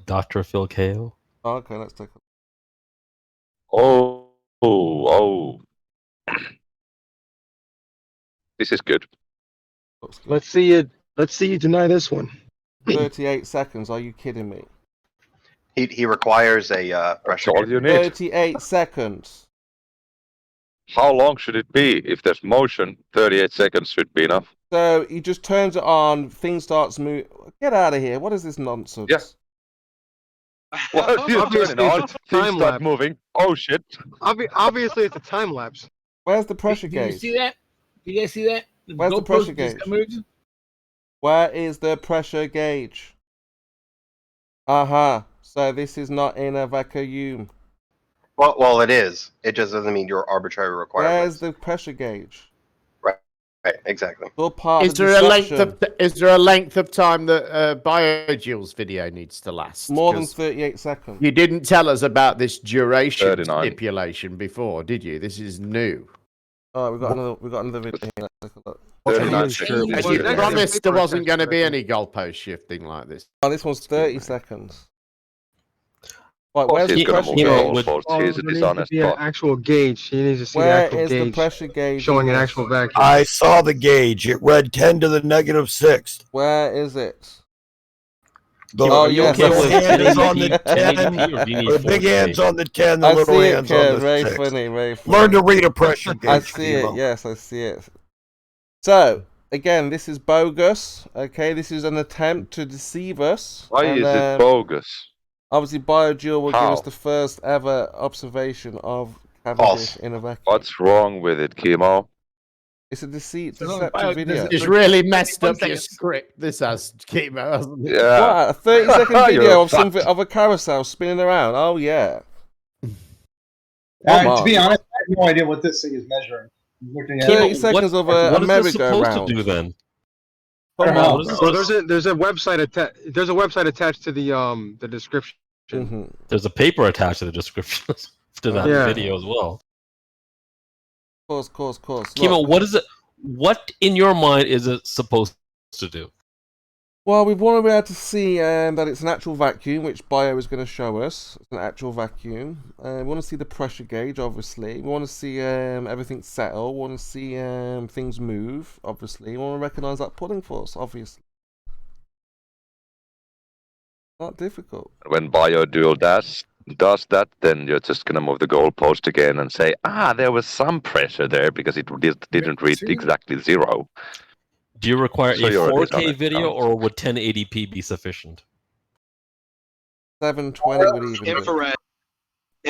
Dr. Phil Kao. Oh, okay, let's take a look. Oh. This is good. Let's see you deny this one. 38 seconds. Are you kidding me? He requires a pressure. All you need. 38 seconds. How long should it be? If there's motion, 38 seconds should be enough. So he just turns it on. Thing starts moving. Get out of here! What is this nonsense? Yeah. Well, you turn it on. Things start moving. Oh shit! Obviously, it's a time lapse. Where's the pressure Did you gauge? see that? Did you guys see that? Where's the pressure gauge? Where is the pressure gauge? So this is not in a vacuum. Well, it is. It just doesn't mean your arbitrary requirements. Where's the pressure gauge? Right, exactly. All part Is of the there a length deception. is there a length of time that BioJill's video needs to last? More than 'Cause 38 seconds. you didn't tell us about this duration 39. stipulation before, did you? This is new. Oh, we've got another video here. Let's take a look. 39 And seconds. you promised there wasn't going to be any goalpost shifting like this. Oh, this one's 30 seconds. Right, Of course where's the he's gonna pressure move the gauge? goalposts. He's a dishonest An bot. actual gauge. He needs to see the Where actual is the gauge pressure gauge? showing in an this? actual vacuum. I saw the gauge. It read 10 to the -6. Where is it? The yes, little I see hand it. is on the 10. The big hand's on the 10. The I little see it, hand's Kev. on the Very 6. funny, very funny. Learn to read a pressure gauge. I see it. Kimo. Yes, I see it. So again, this is bogus. Okay, this is an attempt to deceive us. Why is it bogus? Obviously, BioJill will give How? us the first ever observation of False. Cavendish in a vacuum. What's wrong with it, Chemo? It's a deceptive video. It's really messed up your script. This has Chemo, hasn't it? Yeah. What? A 30-second You're video of fucked. something of a carousel spinning around. Oh yeah. To be honest, I have no idea what this thing is measuring. I'm looking at 30 it. seconds of what a is this supposed merry-go-round. to do then? Well, there's a website attached to the description. There's a paper attached to the description to that video as well. Course. Chemo, what is it? What in your mind is it supposed to do? Well, we want to be able to see that it's an actual vacuum, which Bio is going to show us. It's an actual vacuum. We want to see the pressure gauge, obviously. We want to see everything settle. We want to see things move, obviously. We want to recognize that pulling force, obviously. Not difficult. When BioDual does that, then you're just gonna move the goalpost again and say, there was some pressure there because it didn't read exactly 0. Do you require So a you're 4K dishonest, video, or would 1080p be sufficient? 720 would even do. Infrared.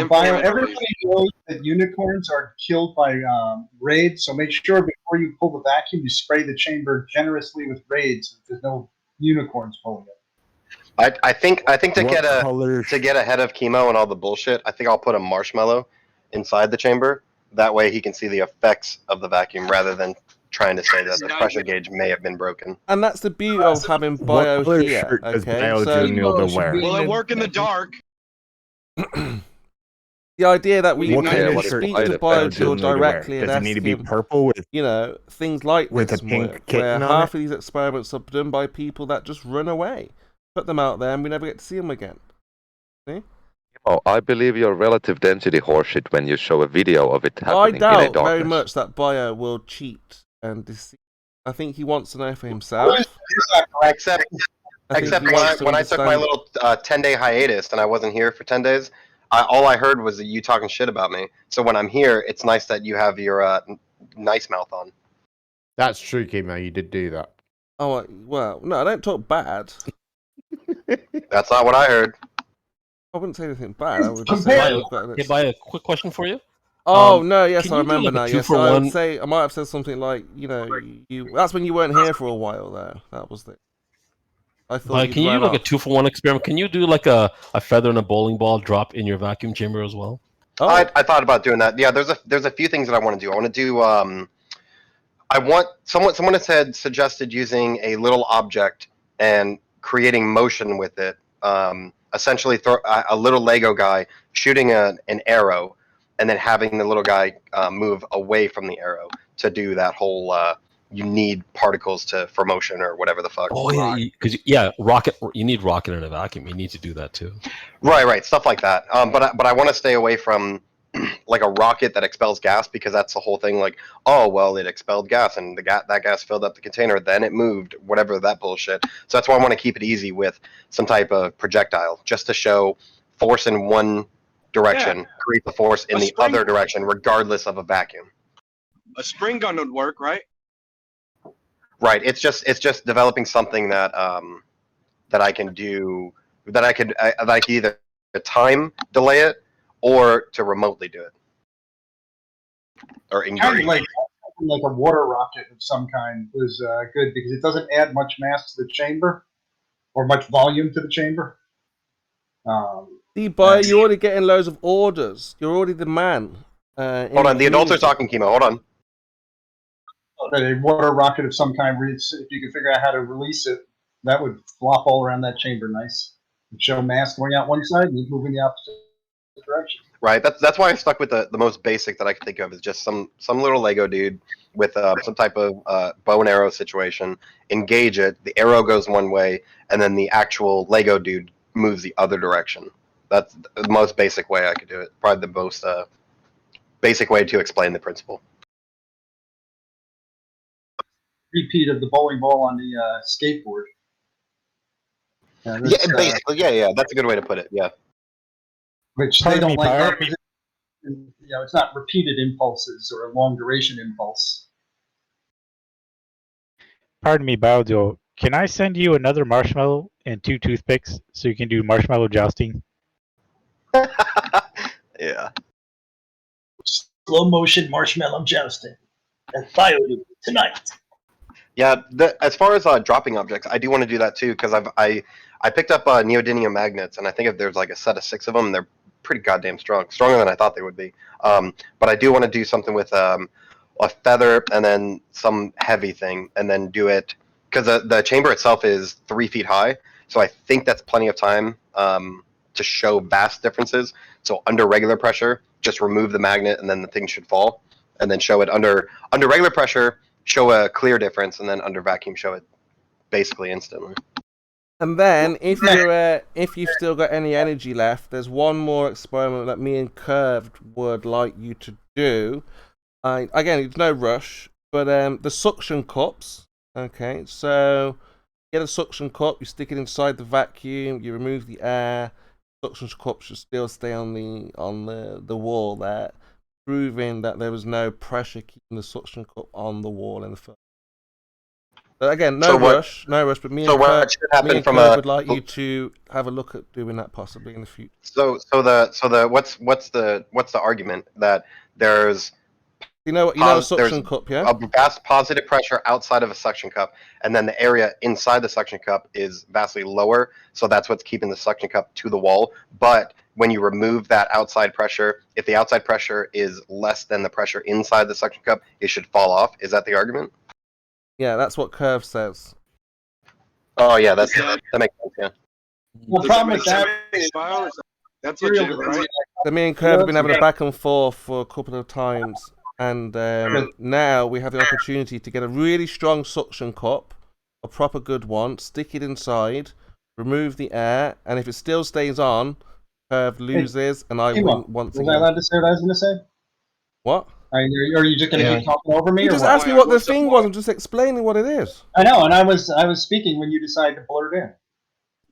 Bio, everybody knows that unicorns are killed by raids, so make sure before you pull the vacuum, you spray the chamber generously with raids so there's no unicorns pulling it. I think to get ahead of Chemo and all the bullshit, I think I'll put a marshmallow inside the chamber. That way he can see the effects of the vacuum rather than trying to say that the pressure gauge may have been broken. And that's the beauty of having Bio here. Okay, so Will it work in the dark? the idea that we can speak to BioJill directly and Does it ask need to be him, purple with things like with this a pink where kitten on half it? of these experiments are done by people that just run away, put them out there, and we never get to see them again. See? Oh, I believe your relative density horseshit when you show a video of it I happening in a doubt darkness. very much that Bio will cheat and deceive. I think he wants to know for himself. Except when I took my little 10-day hiatus and I wasn't here for 10 days, all I heard was you talking shit about me. So when I'm here, it's nice that you have your nice mouth on. That's true, Chemo. You did do that. Oh, well, no, I don't talk bad. That's not what I heard. I wouldn't say anything bad. I would just Bio, say Bio, a quick question for you. Oh no! Yes, can I you do, remember like, a now. Yes, 2-for-1? I would say I might have said something like, you. That's when you weren't here for a while, though. That was the. I thought But you'd can you do run like a off. 2-for-1 experiment? Can you do like a feather and a bowling ball drop in your vacuum chamber as well? Oh. I thought about doing that. Yeah, there's a few things that I want to do. I want to do I want someone has suggested using a little object and creating motion with it. Essentially, throw a little Lego guy shooting an arrow, and then having the little guy move away from the arrow to do that whole. You need particles for motion or whatever the fuck. Oh yeah, because rocket. You need rocket in a vacuum. You need to do that too. Right, stuff like that. But I want to stay away from like a rocket that expels gas, because that's the whole thing. Like, oh well, it expelled gas and that gas filled up the container, then it moved, whatever that bullshit. So that's why I want to keep it easy with some type of projectile, just to show force in one direction, create the force in the other direction, regardless of a vacuum. A spring gun would work, right? Right. It's just developing something that that I can do, that I could either time delay it or to remotely do it, or Kind engrave. of like a water rocket of some kind was good, because it doesn't add much mass to the chamber or much volume to the chamber. You're already getting loads of orders. You're already the man. Hold on, the adults are talking, Chemo. Hold on. A water rocket of some kind, if you could figure out how to release it, that would flop all around that chamber nice. It'd show mass going out one side and moving the opposite direction. Right. That's why I stuck with the most basic that I could think of, is just some little Lego dude with some type of bow and arrow situation. Engage it. The arrow goes one way, and then the actual Lego dude moves the other direction. That's the most basic way I could do it. Probably the most basic way to explain the principle. Repeat of the bowling ball on the skateboard. Basically, yeah. That's a good way to put it. Yeah. Which they don't like. It's not repeated impulses or a long duration impulse. Pardon me, Baldo. Can I send you another marshmallow and 2 toothpicks so you can do marshmallow jousting? Yeah. Slow motion marshmallow jousting at Fire tonight. Yeah, as far as dropping objects, I do want to do that too, because I picked up neodymium magnets, and I think if there's like a set of 6 of them, they're pretty goddamn strong, stronger than I thought they would be. But I do want to do something with a feather and then some heavy thing, and then do it, because the chamber itself is 3 feet high, so I think that's plenty of time to show vast differences. So under regular pressure, just remove the magnet, and then the thing should fall, and then show it under regular pressure. Show a clear difference, and then under vacuum show it basically instantly. And then, if you've still got any energy left, there's one more experiment that me and Curved would like you to do. Again, it's no rush, but the suction cups. Okay, so get a suction cup, you stick it inside the vacuum, you remove the air. Suction cup should still stay on the wall there, proving that there was no pressure keeping the suction cup on the wall in the first. But again, no rush, but me and Kurt would like you to have a look at doing that possibly in the future. So what's the argument that there's a suction cup, yeah? A vast positive pressure outside of a suction cup, and then the area inside the suction cup is vastly lower, so that's what's keeping the suction cup to the wall. But when you remove that outside pressure, if the outside pressure is less than the pressure inside the suction cup, it should fall off. Is that the argument? Yeah, that's what Curve says. Oh yeah, that makes sense. Yeah. The problem with that is that's legit, right? Me and Curve have been having a back and forth for a couple of times, and now we have the opportunity to get a really strong suction cup, a proper good one, stick it inside, remove the air, and if it still stays on, Curve loses, and I win once again. Was I allowed to say what I was going to say? What? Are you just going to be talking over me? You just asked me what the thing was. I'm just explaining what it is. I know, and I was speaking when you decided to blurt in.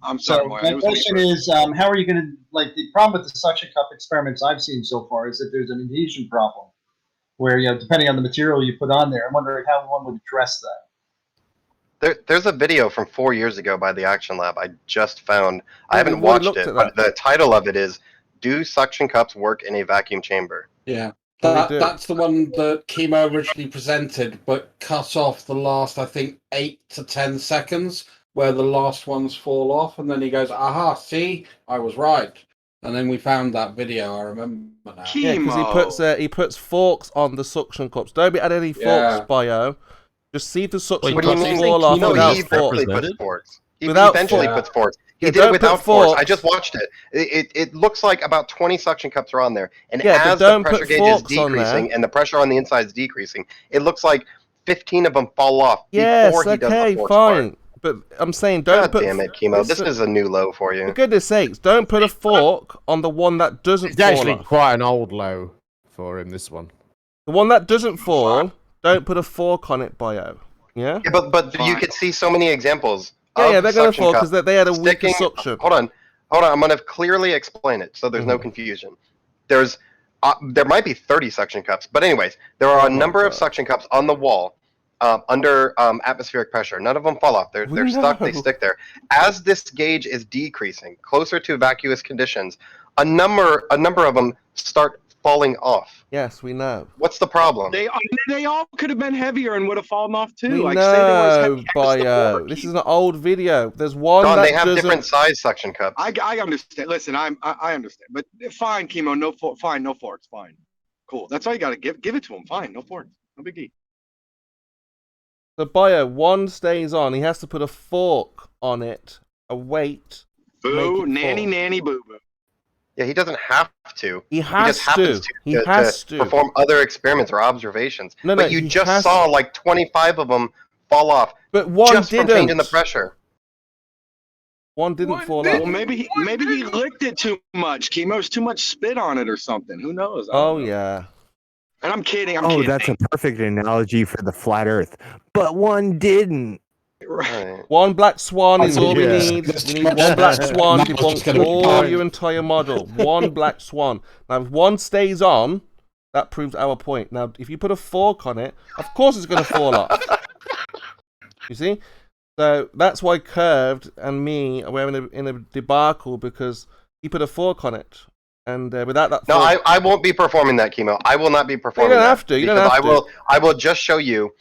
I'm sorry. So my question is, how are you going to, like, the problem with the suction cup experiments I've seen so far is that there's an adhesion problem, where, depending on the material you put on there, I'm wondering how one would address that. There's a video from 4 years ago by the Action Lab I just found. I haven't watched it, but the title of it is, "Do Suction Cups Work in a Vacuum Chamber?" Yeah. That's the one that Chemo originally presented, but cut off the last, I think, 8 to 10 seconds where the last ones fall off, and then he goes, "Aha! See, I was right." And then we found that video. I remember now. Yeah, because he puts forks on the suction cups. Don't be adding any forks, Yeah. Bio. Just see if the suction What do you cups mean? fall off No, without he forks. eventually puts forks. He Without eventually forks. puts forks. He Yeah, did it don't put without forks. I forks. just watched it. It looks like about 20 suction cups are on there. And Yeah, but as the don't pressure put gauge is forks on there. decreasing and the pressure on the inside is decreasing, it looks like 15 of them fall off Yes, before he does okay, the forks part. fine. But I'm saying don't God put... damn it, Chemo. This is a new low for you. For goodness sakes, don't put a fork on the one that doesn't It's fall actually off. quite an old low for him, this one. The one that doesn't fall, don't put a fork on it, Bio. Yeah? Yeah, but you can see so many examples. Yeah, of they're going to suction fall cup because they had a weaker sticking- suction. Hold on. I'm going to clearly explain it so there's no confusion. There might be 30 suction cups, but anyways, there are a number of suction cups on the wall under atmospheric pressure. None of them fall off. They're stuck. They stick there. As this gauge is decreasing, closer to vacuous conditions, a number of them start falling off. Yes, we know. What's the problem? They all could have been heavier and would have fallen off too. We Like say there was know, heavy Bio. This is an old video. There's one Don, that they have doesn't... different size suction cups. I understand. Listen, I understand, but fine, Chemo. No fine, no forks. Fine, cool. That's all you got to give it to him. Fine, no forks. No big deal. The Bio, one stays on. He has to put a fork on it, a weight. Boo, nanny, boo boo. Yeah, he doesn't have to. He has just happens to. He has to to. perform other experiments or observations. No, but you he just has saw to. like 25 of them fall off. But one just from didn't. changing the pressure. One didn't fall Well, off. maybe he licked it too much. Chemo's too much spit on it or something. Who knows? I Oh, don't know. yeah. And I'm kidding. I'm Oh, kidding. that's a perfect analogy for the flat Earth. But one didn't. Right. One black swan is all we Yes. need. That's We too need much. one black swan Now to it's just gonna debunk be all fine. your entire model. One black swan. Now, if one stays on, that proves our point. Now, if you put a fork on it, of course it's going to fall off. You see? So that's why Curved and me are in a debacle because he put a fork on it. And without that No, fork... I won't be performing that, Chemo. I will not be performing don't that. have to, you don't because have to. I will just show you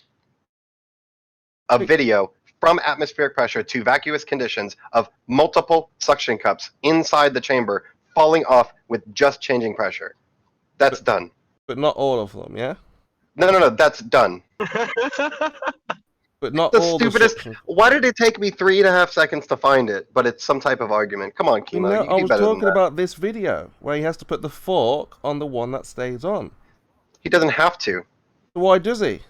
a video from atmospheric pressure to vacuous conditions of multiple suction cups inside the chamber falling off with just changing pressure. That's done. But not all of them, yeah? No, that's done. But not The all stupidest. the suction... Why did it take me 3.5 seconds to find it? But it's some type of argument. Come on, You Chemo. know, You I can do was better than talking that. about this video where he has to put the fork on the one that stays on. He doesn't have to. Why does he?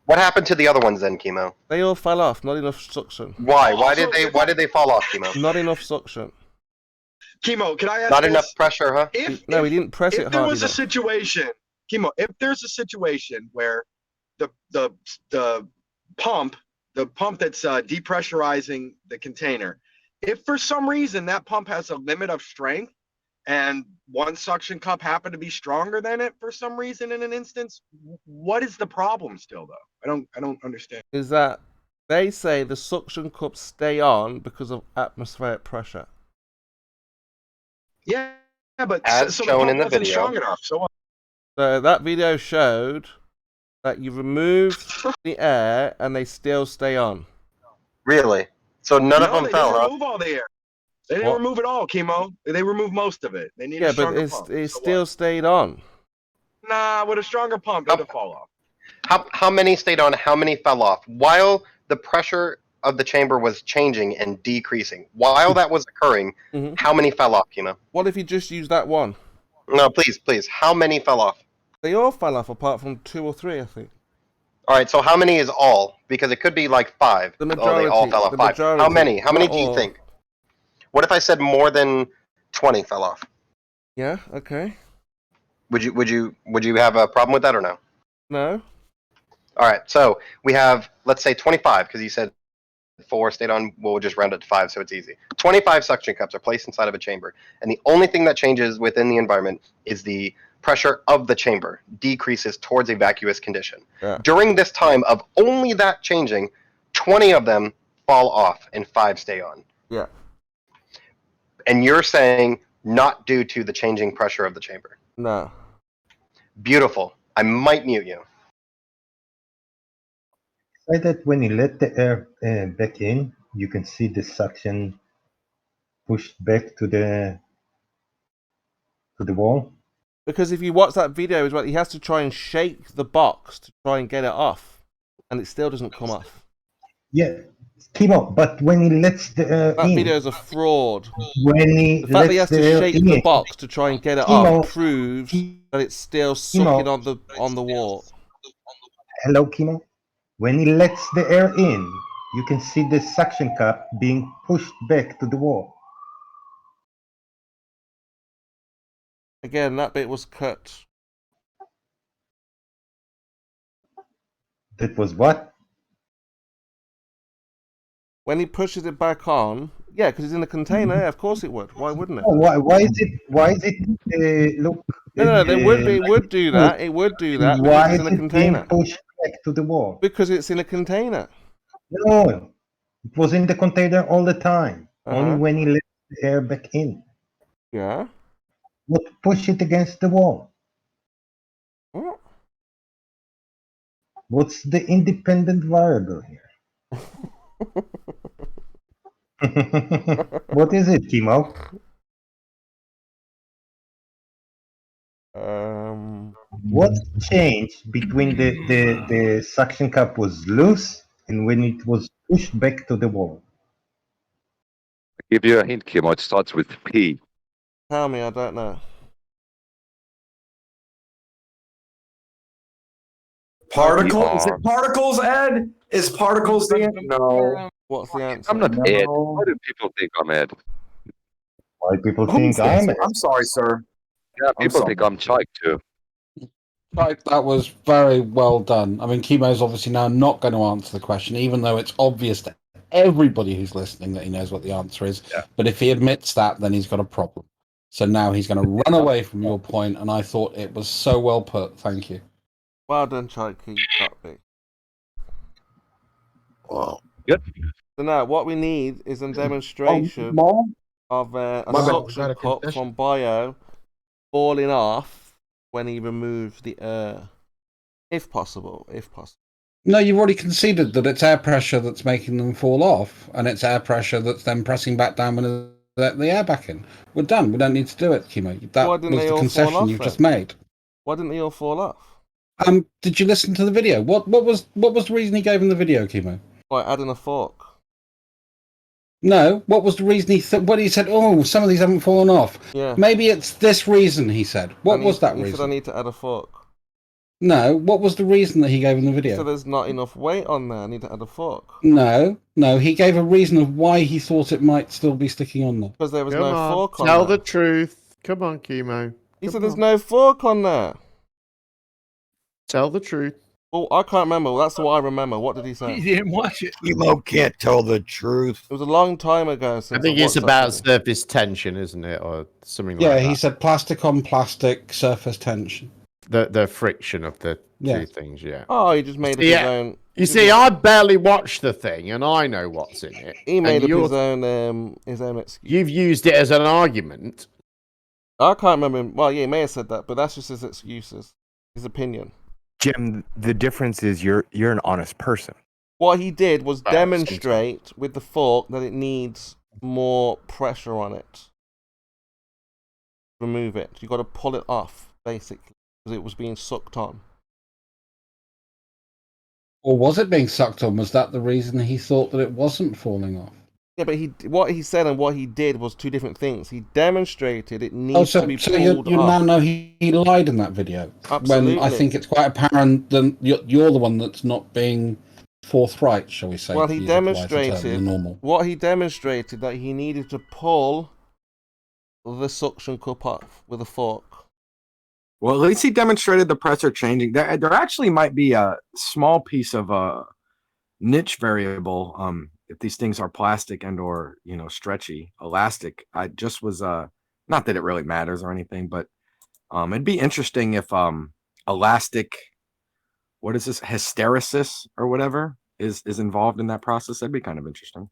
What happened to the other ones then, Chemo? They all fell off. Not enough suction. Why? Why did they fall off, Chemo? Not enough suction. Chemo, can I ask Not this? enough pressure, huh? No, he didn't press it If there hard was enough. a situation, Chemo, if there's a situation where the pump that's depressurizing the container, if for some reason that pump has a limit of strength and one suction cup happened to be stronger than it for some reason in an instance, what is the problem still though? I don't understand. Is that they say the suction cups stay on because of atmospheric pressure. Yeah, but As so shown the in pump the wasn't video. strong enough. So what? So that video showed that you remove the air and they still stay on. Really? So none of No, them they fell, didn't huh? remove all the air. They didn't What? remove it all, Chemo. They removed most of it. They needed Yeah, a but stronger it pump. So still what? stayed on. Nah, with a stronger pump, it'll fall off. How many stayed on? How many fell off? While the pressure of the chamber was changing and decreasing, while that was occurring, how many fell off, Chemo? What if you just use that one? No, please. How many fell off? They all fell off apart from 2 or 3, I think. All right, so how many is all? Because it could be like 5. The Oh, they majority. all fell off. The 5. How majority, many? How many not do you all. think? What if I said more than 20 fell off? Yeah, okay. Would you have a problem with that or no? No? All right, so we have, let's say 25, because you said 4 stayed on. We'll just round it to 5, so it's easy. 25 suction cups are placed inside of a chamber, and the only thing that changes within the environment is the pressure of the chamber decreases towards a vacuous condition. Yeah. During this time of only that changing, 20 of them fall off and 5 stay on. Yeah. And you're saying not due to the changing pressure of the chamber. No. Beautiful. I might mute you. Say that when you let the air back in, you can see the suction pushed back to the wall. Because if you watch that video as well, he has to try and shake the box to try and get it off, and it still doesn't come off. Yeah, Timo, but when he lets the air That in, video is a fraud. when he The fact that he has lets the to air shake in, the box to try and get it Timo, off proves that it's still sucking on the wall. Hello, Kimo. When he lets the air in, you can see the suction cup being pushed back to the wall. Again, that bit was cut. That was what? When he pushes it back on, yeah, because it's in a container. Yeah, of course it would. Why wouldn't it? Oh, why is it? Why is it? Look. No, it would be. It would do that. It would do that because Why it's is in a it container. being pushed back to the wall? Because it's in a container. No, it was in the container all the time. Only Uh-huh. when he let the air back in. Yeah. What push it against the wall? What? What's the independent variable here? What is it, Kimo? What changed between the suction cup was loose and when it was pushed back to the wall? Give you a hint, Kimo. It starts with P. Tell me, I don't know. Particles? Is it particles, Ed? Is particles the answer? No. What's the answer? I'm not Ed. Why do people think I'm Ed? Why people think I'm Ed? I'm sorry, sir. Yeah, people think I'm Chike too. Right, that was very well done. I mean, Kimo's obviously now not going to answer the question, even though it's obvious to everybody who's listening that he knows what the answer is. Yeah. But if he admits that, then he's got a problem. So now he's going to run away from your point, and I thought it was so well put. Thank you. Well done, Chikey. You got me. Wow. Good. So now, what we need is a demonstration of a suction cup from Bio falling off when he removed the air. If possible. No, you've already conceded that it's air pressure that's making them fall off, and it's air pressure that's then pressing back down when they let the air back in. We're done. We don't need to do it, Kimo. That Why was didn't they the all fall concession off, you've then? just made. Why didn't they all fall off? Did you listen to the video? What was the reason he gave in the video, Kimo? By adding a fork. No, what was the reason when he said, "Oh, some of these haven't fallen off"? Yeah. Maybe it's this reason. He said. What was that He reason? said I need to add a fork. No, what was the reason that he gave in the video? So there's not enough weight on there. I need to add a fork. No, he gave a reason of why he thought it might still be sticking on there. Because there was Come no on, fork on tell there. the truth. Come on, Kimo. He said there's no fork on there. Tell the truth. Well, I can't remember. That's what I remember. What did he say? He didn't watch it. Kimo can't tell the truth. It was a long time ago since I think I it's watched about that video. surface tension, isn't it, or something like Yeah, that? he said plastic on plastic surface tension. The friction of the Yeah. two things. Yeah. Oh, he just made up his own. You see, I barely watched the thing, and I know what's in it. He made And up his own excuse. You've used it as an argument. I can't remember him. Well, yeah, he may have said that, but that's just his excuses, his opinion. Jim, the difference is you're an honest person. What he did was Well, demonstrate with the fork that it needs more pressure on it. Remove it. You got to pull it off, basically, because it was being sucked on. Or was it being sucked on? Was that the reason he thought that it wasn't falling off? Yeah, but what he said and what he did was two different things. He demonstrated it needs to be So pulled you off. now know he lied in that video. Absolutely. When I think it's quite apparent that you're the one that's not being forthright, shall we say? Well, to he use a politer term, demonstrated the normal. what he demonstrated that he needed to pull the suction cup off with a fork. Well, at least he demonstrated the pressure changing. There actually might be a small piece of a niche variable. If these things are plastic and or stretchy, elastic. I just was not that it really matters or anything, but it'd be interesting if elastic, what is this, hysteresis or whatever is involved in that process. That'd be kind of interesting.